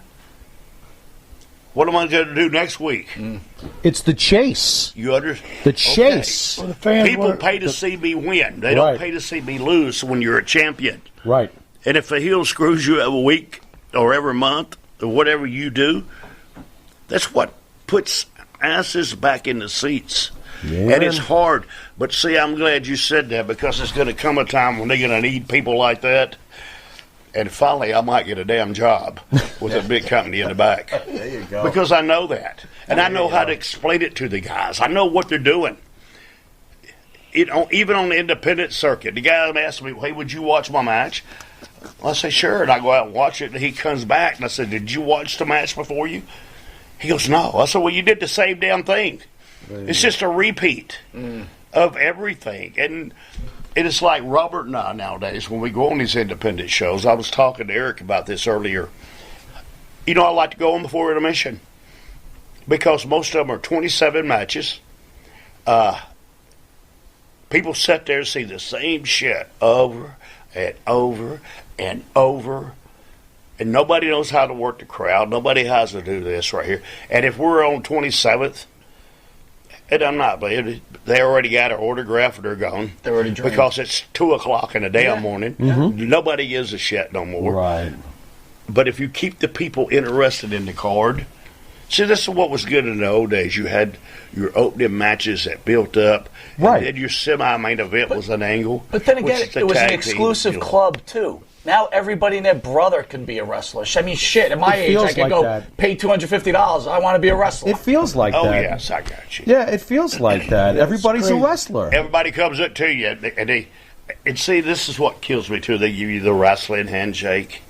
what am I going to do next week? Mm. It's the chase. You understand? The chase. Okay. Well, people pay to see me win. They don't pay to see me lose when you're a champion. Right. And if a heel screws you every week or every month or whatever you do, that's what puts asses back in the seats. Yeah. And it's hard. But see, I'm glad you said that, because there's going to come a time when they're going to need people like that. And finally, I might get a damn job with a big company in the back. There you go. Because I know that. And I know how to explain it to the guys. I know what they're doing. Even on the independent circuit, the guy asked me, hey, would you watch my match? I say, sure. And I go out and watch it. And he comes back. And I said, did you watch the match before you? He goes, no. I said, well, you did the same damn thing. It's just a repeat of everything. And it's like Robert and I nowadays, when we go on these independent shows. I was talking to Eric about this earlier. I like to go on before intermission, because most of them are 27 matches. People sit there and see the same shit over and over and over, and nobody knows how to work the crowd. Nobody has to do this right here. And if we're on 27th, and I'm not, but they already got our autograph and they're gone. They're already drained. Because it's 2 o'clock in the damn morning. Mm-hmm. Nobody gives a shit no more. Right. But if you keep the people interested in the card, see, this is what was good in the old days. You had your opening matches that built up. Right. And then your semi-main event was an angle. But then again, it was an exclusive club, too. Now everybody and their brother can be a wrestler. I mean, shit, at my age, I can go pay $250. I want to be a wrestler. It feels like that. Oh, yes, I got you. Yeah, it feels like that. Everybody's a wrestler. Everybody comes up to you, and see, this is what kills me, too. They give you the wrestling handshake.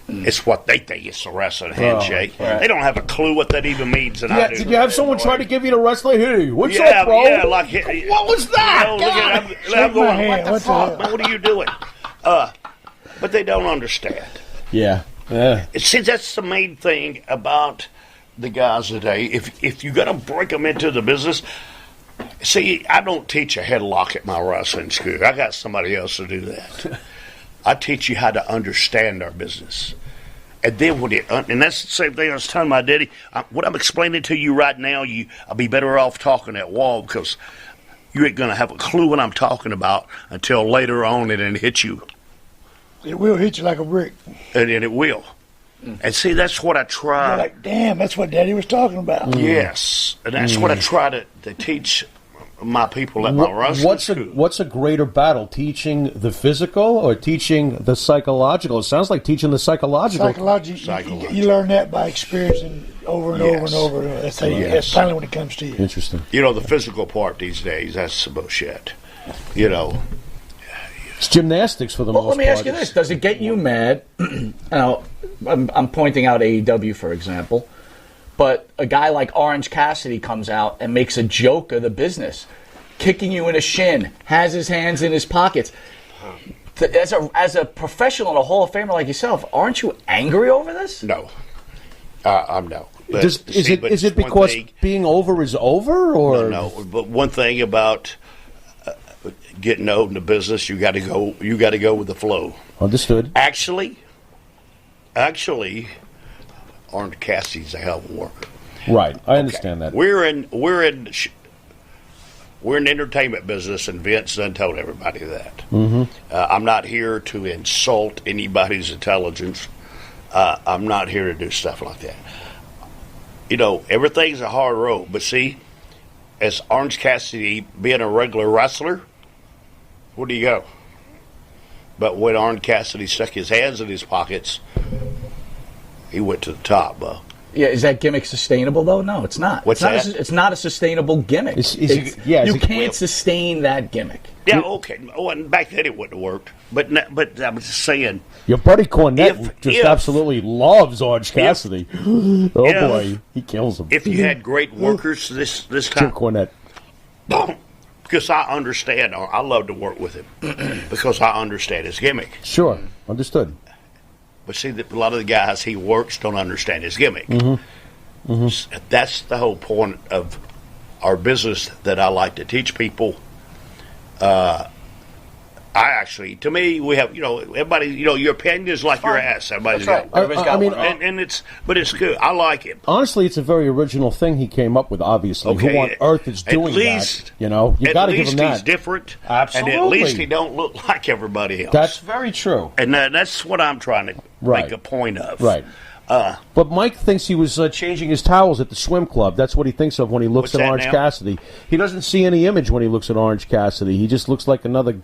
It's what they think it's a wrestling handshake. Right. They don't have a clue what that even means. And I do. Did you have someone try to give you the wrestling? Hey, what's up, bro? Yeah, what was that? I'm going, what the fuck? Man, what are you doing? But they don't understand. Yeah. See, that's the main thing about the guys today. If you're going to break them into the business, see, I don't teach a headlock at my wrestling school. I got somebody else to do that. I teach you how to understand our business. And then and that's the same thing I was telling my daddy. What I'm explaining to you right now, I'll be better off talking at wall, because you ain't going to have a clue what I'm talking about until later on, and it hit you. It will hit you like a brick. And it will. And see, that's what I try. You're like, damn, that's what Daddy was talking about. Yes. And that's what I try to teach my people at my wrestling school. What's a greater battle, teaching the physical or teaching the psychological? It sounds like teaching the psychological. Psychological. You learn that by experiencing over and over and over. That's how that's finally when it comes to you. Interesting. The physical part these days, that's some bullshit. It's gymnastics for the most part. Let me ask you this. Does it get you mad? Now, I'm pointing out AEW, for example. But a guy like Orange Cassidy comes out and makes a joke of the business, kicking you in the shin, has his hands in his pockets. As a professional and a Hall of Famer like yourself, aren't you angry over this? No. I'm no. Is it because being over is over? Or? No. But one thing about getting old in the business, you got to go with the flow. Understood. Actually, Orange Cassidy's a hell of a worker. Right, I understand that. We're in entertainment business, and Vince done told everybody that. Mm-hmm. I'm not here to insult anybody's intelligence. I'm not here to do stuff like that. You know, everything's a hard road. But see, as Orange Cassidy being a regular wrestler, where do you go? But when Orange Cassidy stuck his hands in his pockets, he went to the top, Bo. Yeah, is that gimmick sustainable, though? No, it's not. What's that? It's not a sustainable gimmick. You can't sustain that gimmick. Yeah, okay. Oh, and back then it wouldn't have worked. But I'm just saying. Your buddy Cornette absolutely loves Orange Cassidy. Boy, he kills him. If you had great workers this time. Jim Cornette. Because I understand. I love to work with him. Because I understand his gimmick. Sure. Understood. But see, a lot of the guys he works don't understand his gimmick. Mm-hmm. Mm-hmm. That's the whole point of our business that I like to teach people. To me, we have, everybody, your opinion is like your ass. Everybody's got one. But it's good. I like it. Honestly, it's a very original thing he came up with, obviously. Okay. Who on earth is doing that? You got to give him that. At least he's different. Absolutely. And at least he don't look like everybody else. That's very true. And that's what I'm trying to make a point of. Right. But Mike thinks he was changing his towels at the swim club. That's what he thinks of when he looks at Orange Cassidy. He doesn't see any image when he looks at Orange Cassidy. He just looks like another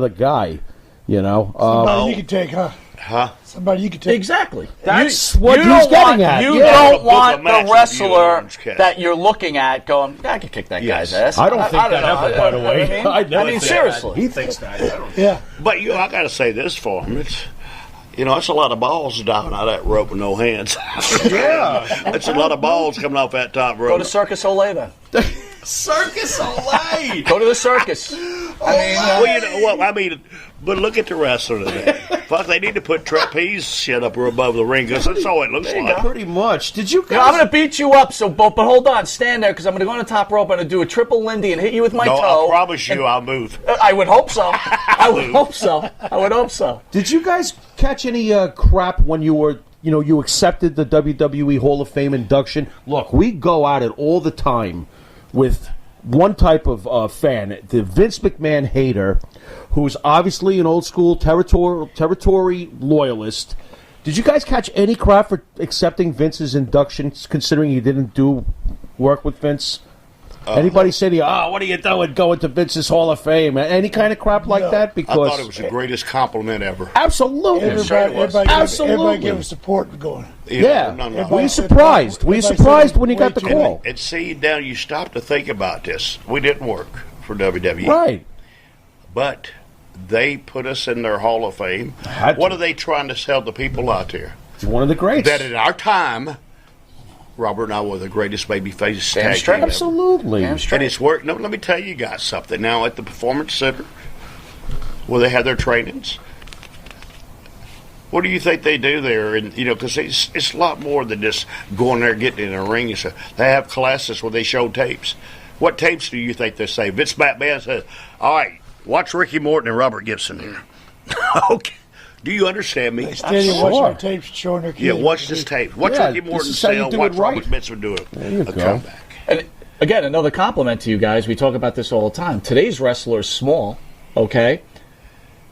guy, Somebody you could take, huh? Somebody you could take. Exactly. That's what he's getting at. You don't want the wrestler that you're looking at going, I can kick that guy's ass. I don't think that ever, by the way. I mean, seriously. He thinks that. Yeah. But I got to say this for him. It's a lot of balls diving out of that rope with no hands. Yeah. It's a lot of balls coming off that top rope. Go to Circus Olay then. Circus Olay. Go to the circus. But look at the wrestler today. Fuck, they need to put trapeze shit up above the ring because that's all it looks like. Pretty much. Did you guys... I'm going to beat you up, but hold on. Stand there because I'm going to go on the top rope and I'm going to do a triple Lindy and hit you with my toe. I promise you I'll move. I would hope so. I would hope so. Did you guys catch any crap when you were... you accepted the WWE Hall of Fame induction? Look, we go at it all the time with one type of fan, the Vince McMahon hater, who's obviously an old school territory loyalist. Did you guys catch any crap for accepting Vince's induction, considering you didn't do work with Vince? Anybody say to you, what are you doing going to Vince's Hall of Fame? Any kind of crap like that? Because I thought it was the greatest compliment ever. Absolutely. Everybody gave us support going. No. Were you surprised? Were you surprised when you got the call? And see, now you stop to think about this. We didn't work for WWE. Right. But they put us in their Hall of Fame. What are they trying to sell the people out there? One of the greats. That in our time... Robert and I were the greatest babyface tag team ever. Absolutely. And it's worked. No, let me tell you guys something. Now at the Performance Center, where they have their trainings, what do you think they do there? And because it's a lot more than just going there, getting in a ring and stuff. They have classes where they show tapes. What tapes do you think they say? Vince McMahon says, "All right, watch Ricky Morton and Robert Gibson here." Okay. Do you understand me? Watching their tapes, showing their kids. Yeah, watch this tape. Watch Ricky Morton say, watch Robert Gibson do it. There you go. Comeback. And again, another compliment to you guys. We talk about this all the time. Today's wrestler is small, okay?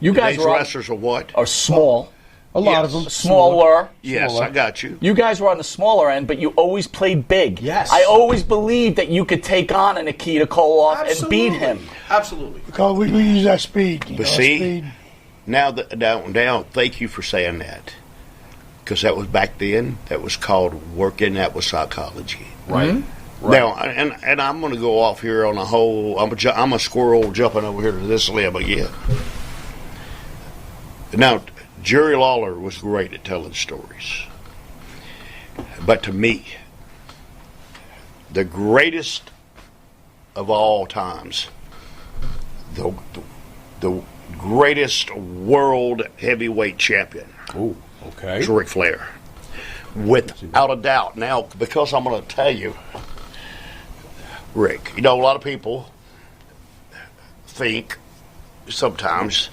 Today's wrestlers are what? Are small. A lot of them. Smaller. Yes, smaller. I got you. You guys were on the smaller end, but you always played big. Yes. I always believed that you could take on an Nikita Koloff and beat him. Absolutely. Because we use that speed. But see... Now, thank you for saying that, because that was back then. That was called working. That was psychology. Right. Mm-hmm. Now, and I'm going to go off here on a whole. I'm a squirrel jumping over here to this limb again. Now, Jerry Lawler was great at telling stories, but to me, the greatest of all times, the greatest world heavyweight champion. Oh, okay. Is Ric Flair. Without a doubt. Now, because I'm going to tell you, Rick, a lot of people think sometimes,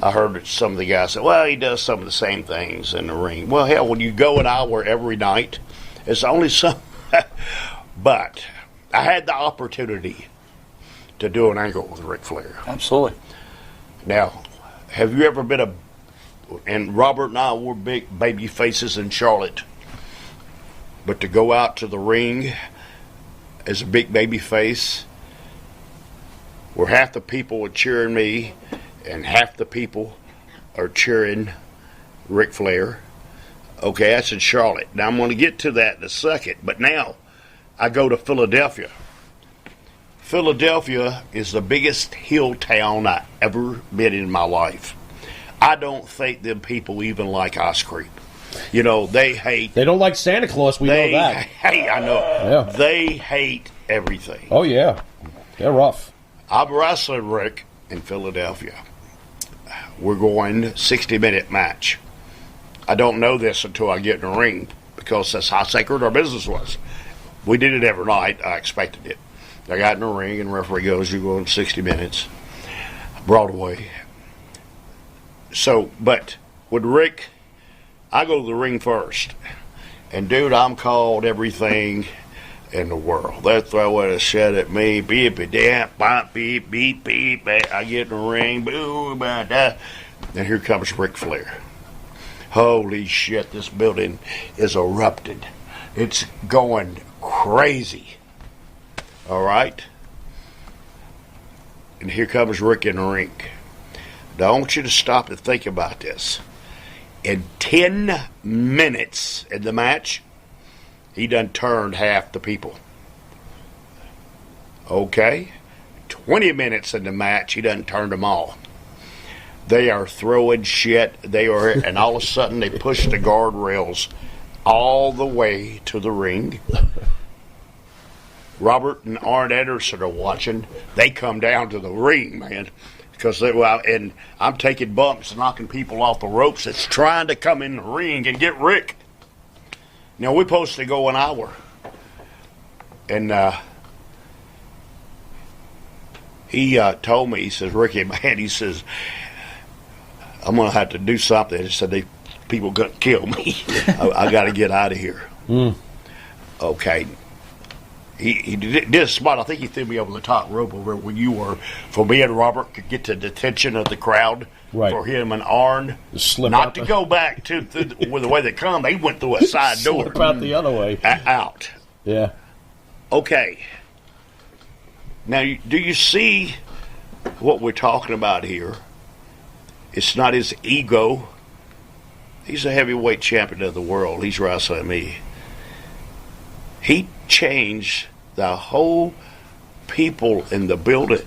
I heard some of the guys say, well, he does some of the same things in the ring. Well, hell, when you go an hour every night, it's only some. But I had the opportunity to do an angle with Ric Flair. Absolutely. Now, have you ever been and Robert and I were big baby faces in Charlotte. But to go out to the ring as a big baby face, where half the people are cheering me and half the people are cheering Ric Flair. Okay, that's in Charlotte. Now I'm going to get to that in a second. But now I go to Philadelphia. Philadelphia is the biggest hill town I ever been in my life. I don't think them people even like ice cream. You know, they hate. They don't like Santa Claus. We know that. I know. Yeah. They hate everything. Oh yeah, they're rough. I'm wrestling Rick in Philadelphia. We're going 60-minute match. I don't know this until I get in the ring because that's how sacred our business was. We did it every night. I expected it. I got in the ring and the referee goes, "You're going 60 minutes, Broadway." So, but with Rick, I go to the ring first. And, dude, I'm called everything in the world. They're throwing a shit at me. Beep, beep, beep, beep, beep. I get in the ring. Boom, and here comes Ric Flair. Holy shit, this building is erupted. It's going crazy. All right? And here comes Rick in the ring. Now, I want you to stop and think about this. In 10 minutes in the match, he done turned half the people. Okay? 20 minutes in the match, he done turned them all. They are throwing shit. And all of a sudden, they push the guardrails all the way to the ring. Robert and Arn Anderson are watching. They come down to the ring, man. Because and I'm taking bumps and knocking people off the ropes that's trying to come in the ring and get Rick. Now, we're supposed to go an hour. And he told me, he says, "Ricky, man," he says, "I'm going to have to do something." He said, people going to kill me. I got to get out of here. Okay. He did a spot. I think he threw me over the top rope over where you were. For me and Robert could get to the attention of the crowd. Right. For him and Arn. Not to go back to with the way they come. They went through a side door. Slip out the other way. Out. Yeah. Okay. Now, do you see what we're talking about here? It's not his ego. He's a heavyweight champion of the world. He's wrestling me. He changed the whole people in the building.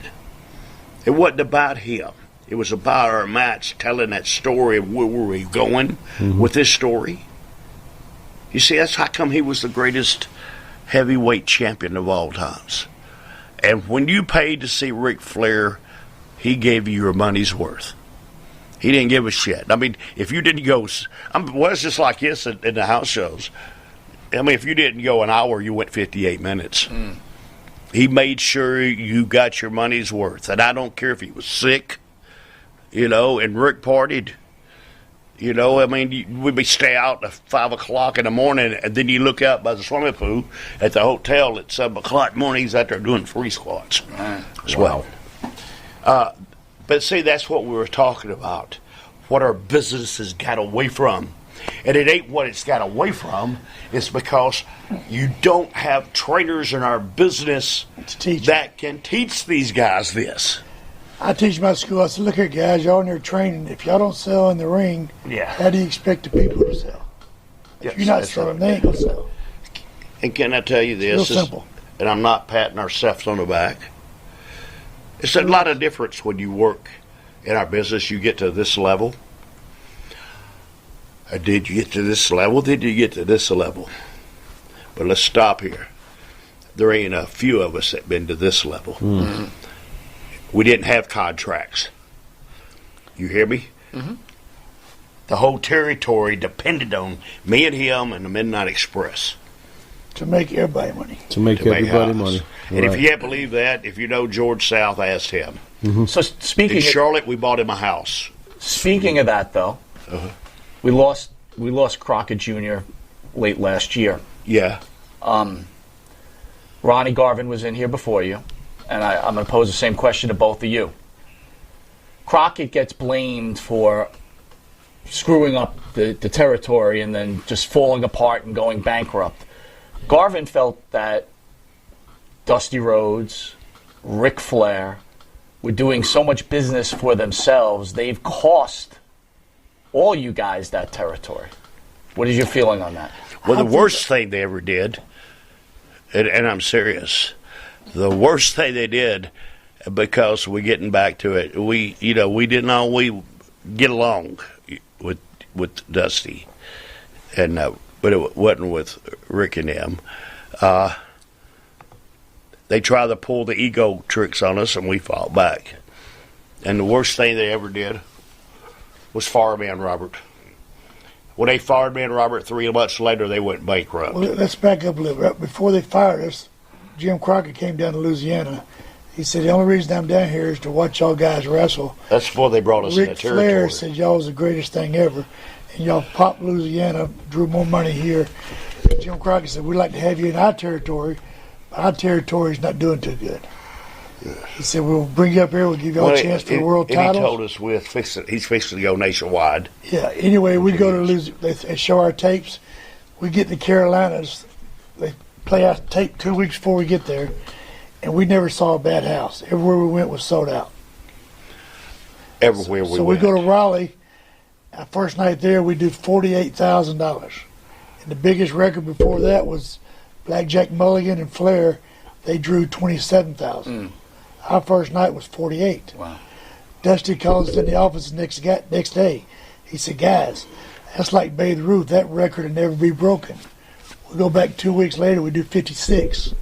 It wasn't about him. It was about our match, telling that story of where were we going with this story. You see, that's how come he was the greatest heavyweight champion of all times. And when you paid to see Ric Flair, he gave you your money's worth. He didn't give a shit. I mean, if you didn't go, well, it's just like this in the house shows. I mean, if you didn't go an hour, you went 58 minutes. He made sure you got your money's worth. And I don't care if he was sick, and Rick partied. I mean, we'd stay out at 5 o'clock in the morning, and then you look out by the swimming pool at the hotel at 7 o'clock in the morning. He's out there doing free squats as well. But see, that's what we were talking about, what our business has got away from. And it ain't what it's got away from. It's because you don't have trainers in our business that can teach these guys this. I teach my school. I said, "Look here, guys, y'all in there training. If y'all don't sell in the ring, how do you expect the people to sell? If you're not selling, they ain't going to sell." And can I tell you this? It's real simple. And I'm not patting ourselves on the back. It's a lot of difference when you work in our business. You get to this level. Did you get to this level? Did you get to this level? But let's stop here. There ain't a few of us that been to this level. We didn't have contracts. You hear me? The whole territory depended on me and him and the Midnight Express. To make everybody money. To make everybody money. And if you can't believe that, if you know George South, asked him. So speaking in Charlotte, we bought him a house. Speaking of that, though, we lost Crockett Jr. late last year. Yeah. Ronnie Garvin was in here before you, and I'm going to pose the same question to both of you. Crockett gets blamed for screwing up the territory and then just falling apart and going bankrupt. Garvin felt that Dusty Rhodes, Ric Flair were doing so much business for themselves, they've cost all you guys that territory. What is your feeling on that? Well, the worst thing they ever did, and I'm serious, the worst thing they did, because we're getting back to it, we didn't always get along with Dusty, and but it wasn't with Rick and them. They tried to pull the ego tricks on us, and we fought back. And the worst thing they ever did was fire Man Robert. When they fired Man Robert 3 months later, they went bankrupt. Well, let's back up a little bit. Before they fired us, Jim Crockett came down to Louisiana. He said, the only reason I'm down here is to watch y'all guys wrestle. That's before they brought us in the Ric territory. Flair said y'all was the greatest thing ever. And y'all popped Louisiana, drew more money here. Jim Crockett said, we'd like to have you in our territory, but our territory is not doing too good. He said, we'll bring you up here, we'll give y'all a chance for the world and title. he told us he's fixing to go nationwide. Yeah, anyway, we go to Louisiana, they show our tapes. We get to Carolinas. They play our tape 2 weeks before we get there, and we never saw a bad house. Everywhere we went was sold out. Everywhere we went. So we go to Raleigh. Our first night there, we do $48,000. And the biggest record before that was Blackjack Mulligan and Flair. They drew $27,000. Our first night was $48,000. Wow. Dusty called us in the office the next day. He said, guys, that's like Babe Ruth. That record will never be broken. We go back 2 weeks later, we do 56.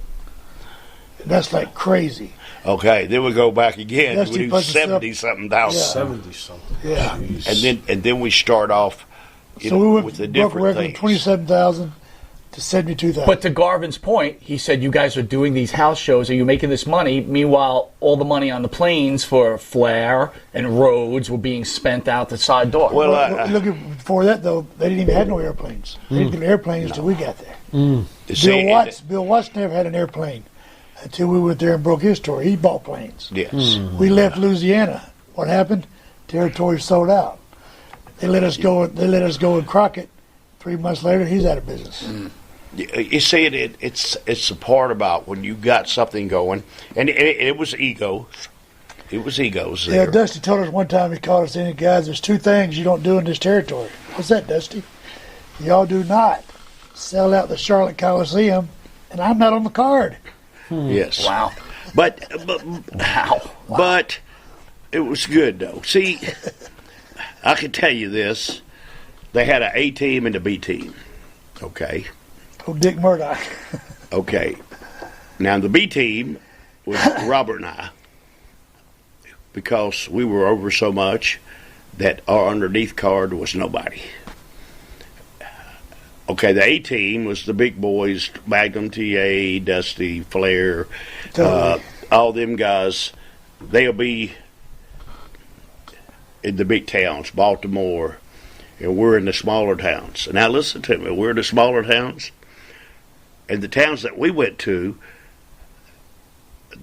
And that's like crazy. Okay, then we go back again. Dusty We do puts us up- 70-something thousand. 70-something. Yeah. And then we start off So we went with the broke a different record things. from 27,000 to 72,000. But to Garvin's point, he said you guys are doing these house shows. Are you making this money? Meanwhile, all the money on the planes for Flair and Rhodes were being spent out the side door. Look at before that though, they didn't even have no airplanes. They didn't get airplanes until we got there. Bill Watts never had an airplane until we went there and broke his story. He bought planes. Yes. We left Louisiana. What happened? Territory sold out. They let us go. They let us go in Crockett. 3 months later, he's out of business. You see, it's the part about when you got something going, and it was egos. It was egos there. Yeah, Dusty told us one time, he called us in, guys, there's 2 things you don't do in this territory. What's that, Dusty? Y'all do not sell out the Charlotte Coliseum, and I'm not on the card. Yes. Wow. But Wow. But it was good though. See, I can tell you this: they had an A team and a B team. Okay. Oh, Dick Murdoch. Okay. Now the B team was Robert and I, because we were over so much that our underneath card was nobody. Okay, the A team was the big boys: Magnum, TA, Dusty, Flair, all them guys. They'll be in the big towns, Baltimore, and we're in the smaller towns. Now listen to me, we're in the smaller towns, and the towns that we went to,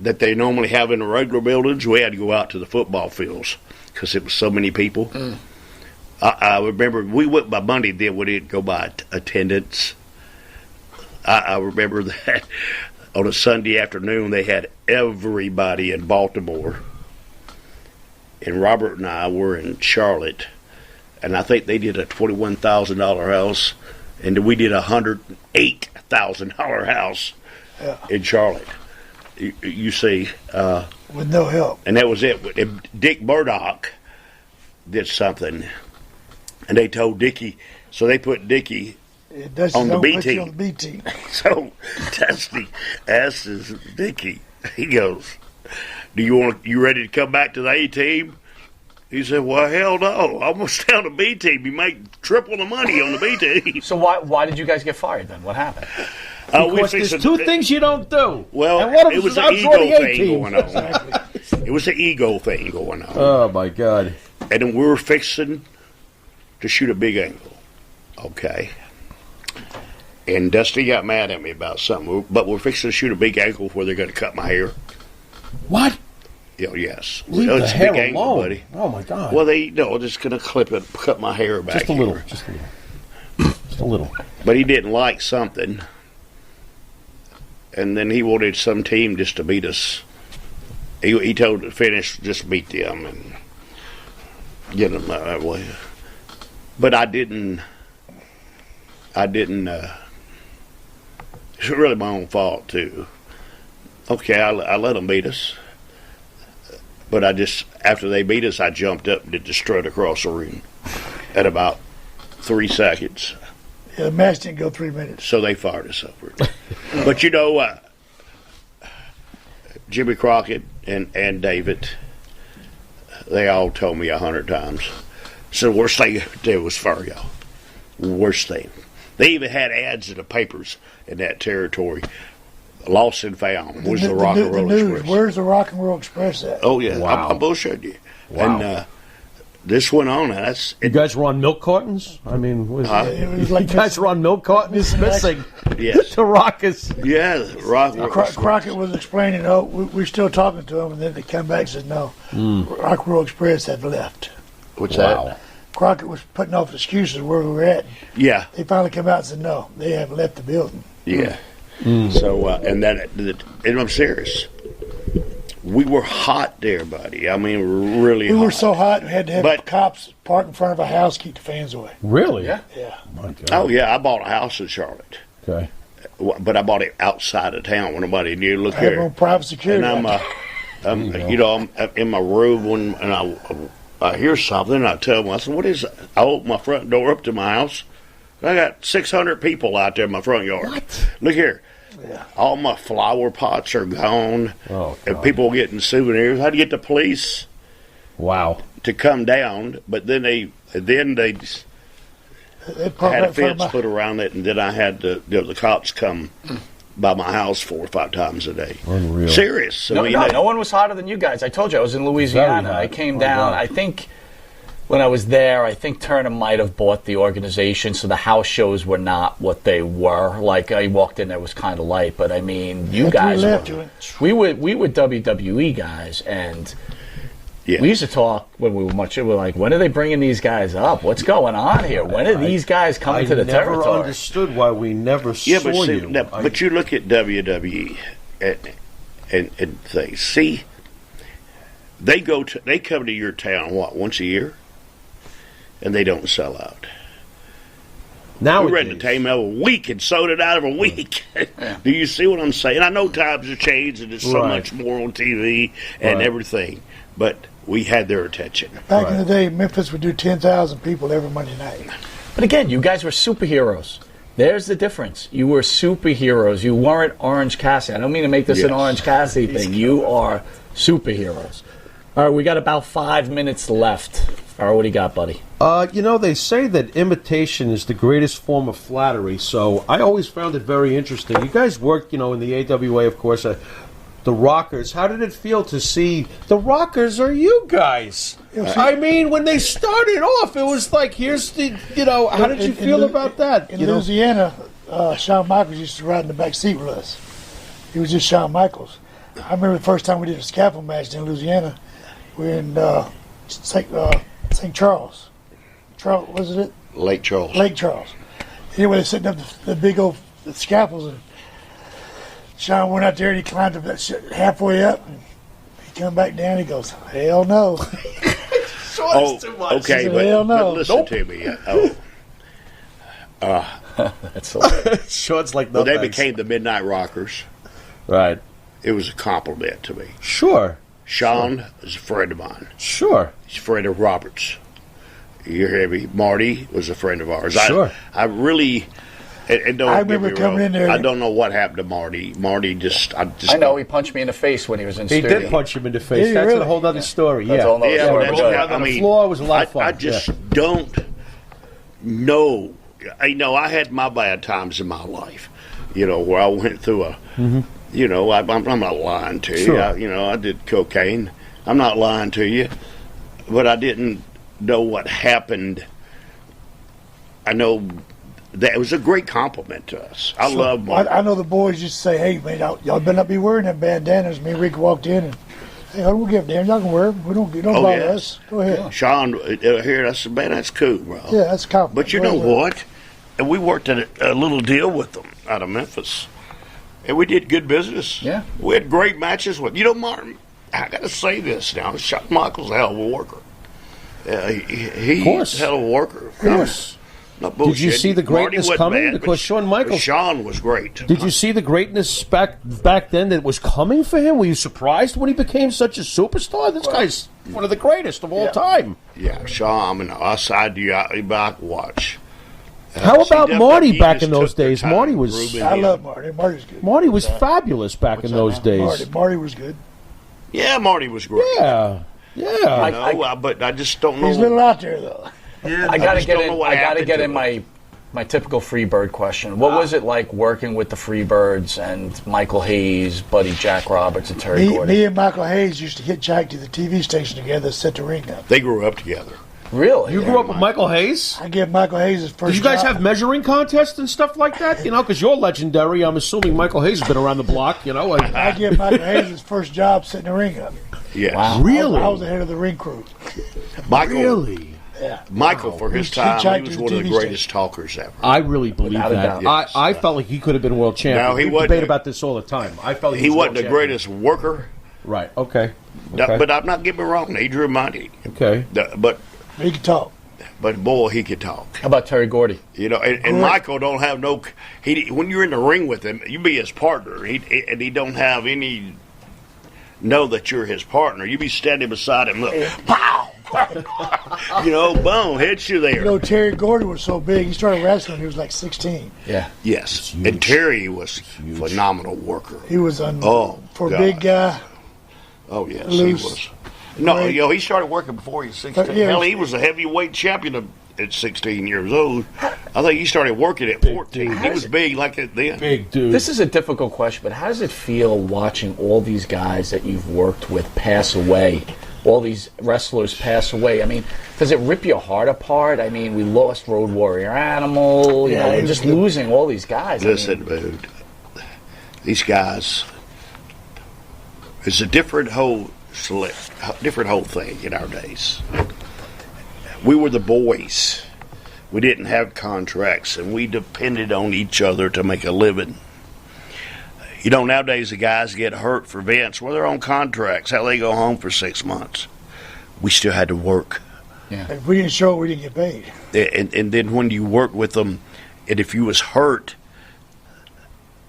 that they normally have in the regular buildings, we had to go out to the football fields because it was so many people. I remember we went by Monday, then we didn't go by attendance. I remember that on a Sunday afternoon they had everybody in Baltimore, and Robert and I were in Charlotte, and I think they did a $21,000 house, and we did a $108,000 house in Charlotte. You see, with no help, and that was it. And Dick Murdoch did something, and they told Dickie, so they put Dickie on the B team. On the B team. So Dusty asks Dickie, he goes, you ready to come back to the A team? He said, well, hell no. I'm going to stay on the B team. You make triple the money on the B team. So why did you guys get fired then? What happened? Because there's 2 things you don't do. Well, and one of it was them an is ego outdoor thing team. going on. It was an ego thing going on. Oh, my God. And then we were fixing to shoot a big angle. Okay. And Dusty got mad at me about something. But we're fixing to shoot a big angle where they're going to cut my hair. What? Yes. Leave Oh, the it's a hair big angle, alone. buddy. Oh my God. Well, just going to cut my hair back. Just a little. here. Just a little. Just a little. But he didn't like something, and then he wanted some team just to beat us. He told the finish, just beat them and get them that way. But I didn't. It's really my own fault too. Okay, I let them beat us, but after they beat us, I jumped up and did the strut across the ring at about 3 seconds. Yeah, the match didn't go 3 minutes. So they fired us over. But Jimmy Crockett and David, they all told me 100 times. So the worst thing they was fire y'all. Worst thing. They even had ads in the papers in that territory. Lost and found. Where's the Rock and Roll Express? Where's the Rock and Roll Express at? Oh yeah, Wow. I'm bullshitting you. Wow. And this went on. You guys were on milk cartons? I mean, it was like you guys were on milk cartons missing. Yes. The Rock is. Yeah, the Rock. Crockett was explaining, we're still talking to him, and then they come back and said, no, Rock and Roll Express had left. What's Wow. that? Crockett was putting off excuses where we were at. Yeah. They finally come out and said, no, they have left the building. Yeah. So, and I'm serious. We were hot there, buddy. I mean, really hot. We were so hot, we had to have cops park in front of a house, keep the fans away. Really? Yeah. My God. Oh, yeah, I bought a house in Charlotte. Okay. But I bought it outside of town where nobody knew. Look I have here. no private security. And I'm in my room and I hear something, and I tell them, I said, what is that? I open my front door up to my house. I got 600 people out there in my front yard. What? Look here. Yeah. All my flower pots are gone. Oh, and God. people getting souvenirs. I had to get the police to come down, but then they had a fence put around it, and then I had the cops come by my house 4 or 5 times a day. Unreal. Serious. No one was hotter than you guys. I told you I was in Louisiana. I came down. I think when I was there, I think Turner might have bought the organization, so the house shows were not what they were. Like, I walked in there, it was kind of light, but I mean, you guys we were WWE guys, and we used to talk when we were much. We were like, when are they bringing these guys up? What's going on here? When are these guys coming to the territory? I never understood why we never saw you. But you look at WWE and things. See, they come to your town once a year, and they don't sell out. Now we rented the team a week and sold it out of a week. Do you see what I'm saying? I know times have changed and there's so much more on TV and everything, but we had their attention. Back in the day, Memphis would do 10,000 people every Monday night. But again, you guys were superheroes. There's the difference. You were superheroes. You weren't Orange Cassidy. I don't mean to make this an Orange Cassidy thing. You are superheroes. All right, we got about 5 minutes left. All right, what do you got, buddy? They say that imitation is the greatest form of flattery, so I always found it very interesting. You guys worked, in the AWA, of course, the Rockers. How did it feel to see the Rockers are you guys? I mean, when they started off, it was like, here's the, how did you feel about that? In Louisiana, Shawn Michaels used to ride in the back seat with us. He was just Shawn Michaels. I remember the first time we did a scaffold match in Louisiana. We were in St. Charles. Wasn't it? Lake Charles. Lake Charles. Anyway, they're setting up the big old scaffolds, and Shawn went out there and he climbed up halfway up, and he come back down. He goes, "Hell no." Too much. Okay, but listen to me. That's Short's like they became the Midnight Rockers. Right. It was a compliment to me. Sure. Shawn is a friend of mine. Sure. He's a friend of Robert's. You hear me? Marty was a friend of ours. Sure. I really... And don't I remember get me coming wrong, in there. I don't know what happened to Marty. Marty just... I know, he punched me in the face when he was in He studio. did punch him in the face. That's a whole other story. That's a whole nother story. On the floor was a lot of fun. I just don't know. I had my bad times in my life, where I went through a... I'm not lying to you. Sure. I did cocaine. I'm not lying to you. But I didn't know what happened. I know that it was a great compliment to us. I love Marty. I know the boys used to say, "Hey, man, y'all better not be wearing them bandanas." Me and Rick walked in, and Hey, I don't give a damn. Y'all can wear them. We don't bother us. Go ahead. Sean, here, I said, man, that's cool, bro. Yeah, that's compliment. But you know what? And we worked at a little deal with them out of Memphis. And we did good business. Yeah. We had great matches with, Martin, I got to say this now. Shawn Michaels a hell of a worker. He's a hell of a worker. Of course. Did you see the greatness coming? Because Shawn Michaels... Shawn was great. Did you see the greatness back then that was coming for him? Were you surprised when he became such a superstar? This guy's one of the greatest of all time. Yeah, Shawn, I do you back watch. How about Marty back in those days? Marty was... I love Marty. Marty's good. Marty was fabulous back in those days. Marty was good. Yeah, Marty was great. Yeah. But I just don't know. He's a little out there, though. Yeah, I gotta get in my typical Freebird question. What was it like working with the Freebirds and Michael Hayes, Buddy Jack Roberts, and Terry Gordy? Me and Michael Hayes used to hitchhike to the TV station together, set the ring up. They grew up together. Really? You grew up with Michael Hayes? I gave Michael Hayes his first Did you guys job. have measuring contests and stuff like that? Because you're legendary. I'm assuming Michael Hayes has been around the block, I gave Michael Hayes his first job setting the ring up. Yeah. Wow. Really? I was the head of the ring crew. Michael, really? Yeah. Michael, for his time, he was one of the greatest talkers ever. I really believe that. Yes. I felt like he could have been world champion. No, he we wasn't. debate about this all the time. I felt he wasn't the greatest worker. Right. Okay. But I'm not getting me wrong. He drew money. Okay. But he could talk. But boy, he could talk. How about Terry Gordy? And Michael don't have no. When you're in the ring with him, you be his partner. He don't have any. Know that you're his partner. You be standing beside him. Look, pow. Boom, hits you there. Terry Gordy was so big. He started wrestling when he was like 16. Yeah. Yes. And Terry was a phenomenal worker. He was for God. a big guy. Oh yes, loose, he was. No, he started working before he was 16. Yeah, Hell, he was a heavyweight champion at 16 years old. I think he started working at 14. He was big like it then. Big dude. This is a difficult question, but how does it feel watching all these guys that you've worked with pass away? All these wrestlers pass away. I mean, does it rip your heart apart? I mean, we lost Road Warrior Animal. We're just losing all these guys. Listen, dude. These guys. It's a different whole thing in our days. We were the boys. We didn't have contracts, and we depended on each other to make a living. Nowadays the guys get hurt for events. Well, they're on contracts. How they go home for 6 months. We still had to work. Yeah. If we didn't show, we didn't get paid. And then when you worked with them, and if you was hurt,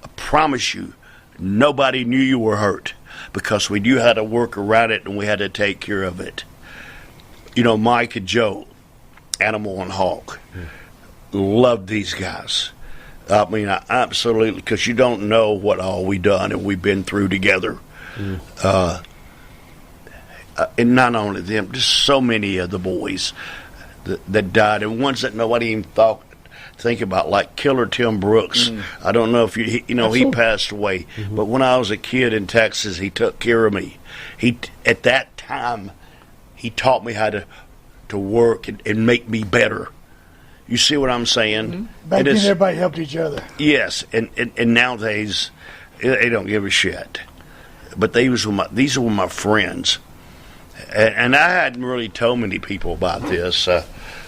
I promise you, nobody knew you were hurt because we knew how to work around it and we had to take care of it. Mike and Joe, Animal and Hawk, loved these guys. I mean, absolutely, because you don't know what all we done and we've been through together. And not only them, just so many of the boys that died, and ones that nobody even think about, like Killer Tim Brooks. I don't know if he passed away, but when I was a kid in Texas, he took care of me. At that time, he taught me how to work and make me better. You see what I'm saying? Back then, everybody helped each other. Yes, and nowadays, they don't give a shit. But these were my friends. And I hadn't really told many people about this.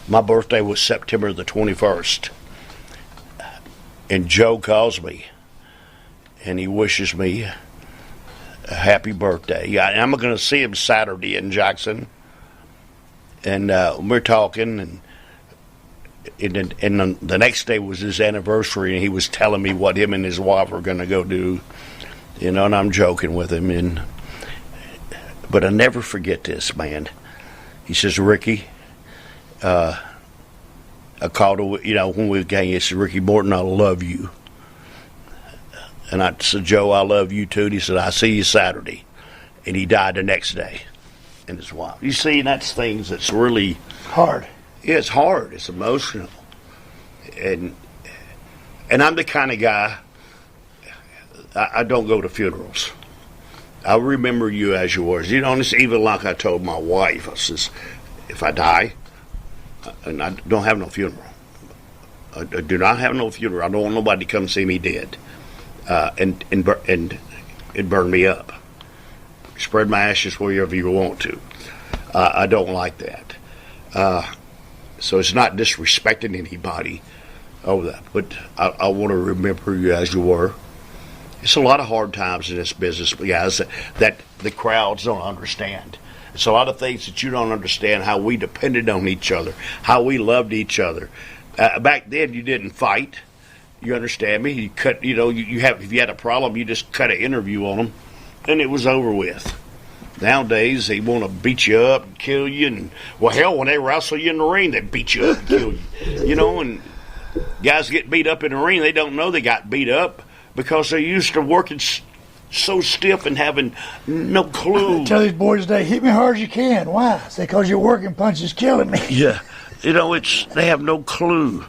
My birthday was September the 21st. And Joe calls me, and he wishes me a happy birthday. I'm going to see him Saturday in Jackson. And we're talking, and the next day was his anniversary, and he was telling me what him and his wife were going to go do. And I'm joking with him. But I'll never forget this, man. He says, Ricky, I called him, when we were gang, he said, Ricky Morton, I love you. And I said, Joe, I love you too. And he said, I'll see you Saturday. And he died the next day. And his wife. You see, that's things that's really hard. Yeah, it's hard. It's emotional. And I'm the kind of guy, I don't go to funerals. I remember you as yours. It's even like I told my wife, I says, if I die, and I don't have no funeral. I do not have no funeral. I don't want nobody to come see me dead and burn me up. Spread my ashes wherever you want to. I don't like that. So it's not disrespecting anybody over that. But I want to remember you as you were. It's a lot of hard times in this business, guys, that the crowds don't understand. It's a lot of things that you don't understand, how we depended on each other, how we loved each other. Back then, you didn't fight. You understand me? You cut. You know, if you had a problem, you just cut an interview on them, and it was over with. Nowadays, they want to beat you up and kill you, and well, hell, when they wrestle you in the ring, they beat you up and kill you. You know, and guys get beat up in the ring. They don't know they got beat up because they're used to working so stiff and having no clue. I tell these boys today, hit me hard as you can. Why? It's because your working punch is killing me. Yeah, you know, they have no clue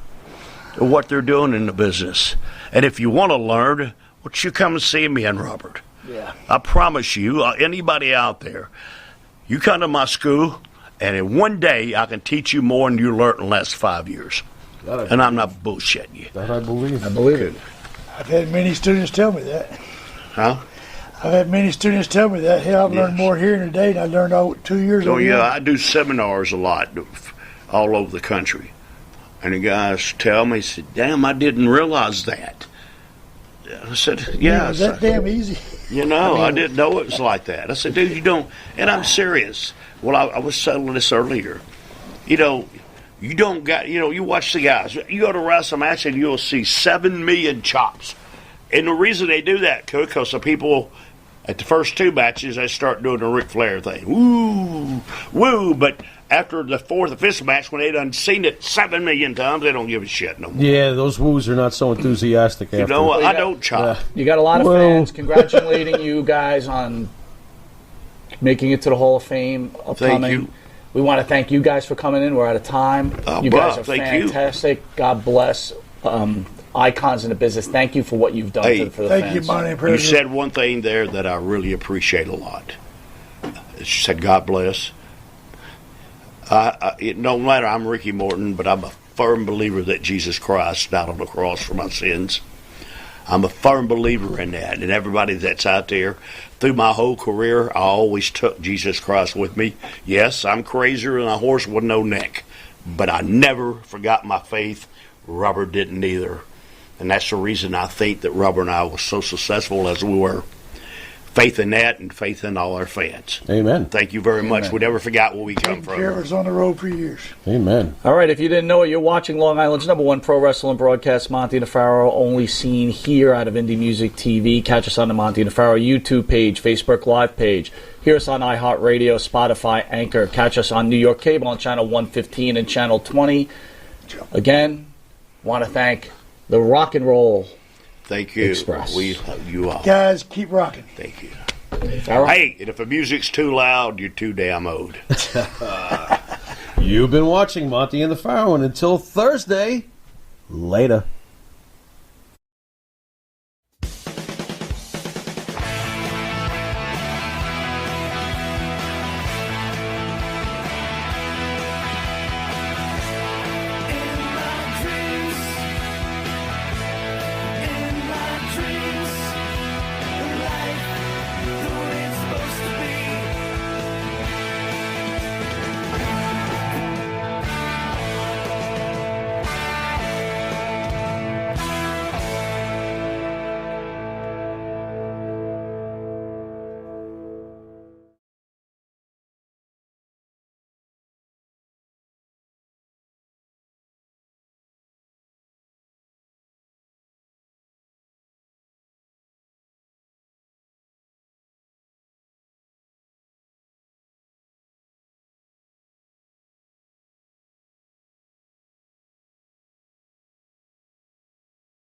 of what they're doing in the business. And if you want to learn, why don't you come and see me and Robert? Yeah. I promise you, anybody out there, you come to my school, and in one day I can teach you more than you learned in the last 5 years. And I'm not bullshitting you. That I believe. I believe it. I've had many students tell me that. Huh? I've had many students tell me that. Hell, I've learned more here in a day than I learned all 2 years ago. Oh, yeah, I do seminars a lot all over the country. And the guys tell me, said, damn, I didn't realize that. I said, yeah. Is that damn easy? You know, I didn't know it was like that. I said, dude, you don't, and I'm serious. Well, I was settling this earlier. You know, you don't got, you know, you watch the guys. You go to wrestle match and you'll see 7 million chops. And the reason they do that, because the people at the first 2 matches, they start doing the Ric Flair thing. Woo, woo. But after the 4th or 5th match, when they done seen it 7 million times, they don't give a shit no more. Yeah, those woos are not so enthusiastic after. You know what? I don't chop. You got a lot of fans congratulating you guys on making it to the Hall of Fame upcoming. Thank you. We want to thank you guys for coming in. We're out of time. You guys are fantastic. God bless. Icons in the business. Thank you for what you've done for the fans. Thank you, Monty. You said one thing there that I really appreciate a lot. You said, God bless. No matter, I'm Ricky Morton, but I'm a firm believer that Jesus Christ died on the cross for my sins. I'm a firm believer in that. And everybody that's out there, through my whole career, I always took Jesus Christ with me. Yes, I'm crazier than a horse with no neck, but I never forgot my faith. Robert didn't either. And that's the reason I think that Robert and I were so successful as we were. Faith in that and faith in all our fans. Amen. Thank you very much. We never forgot where we come from. Carrots on the road for years. Amen. All right, if you didn't know it, you're watching Long Island's #1 pro wrestling broadcast, Monty Nefaro, only seen here out of Indie Music TV. Catch us on the Monty Nefaro YouTube page, Facebook Live page. Hear us on iHeartRadio, Spotify, Anchor. Catch us on New York Cable on Channel 115 and Channel 20. Again, want to thank the Rock and Roll Thank you. Express. We love you all. Guys, keep rocking. Thank you. All right. Hey, and if the music's too loud, you're too damn old. You've been watching Monty and the Pharaoh, and until Thursday, later.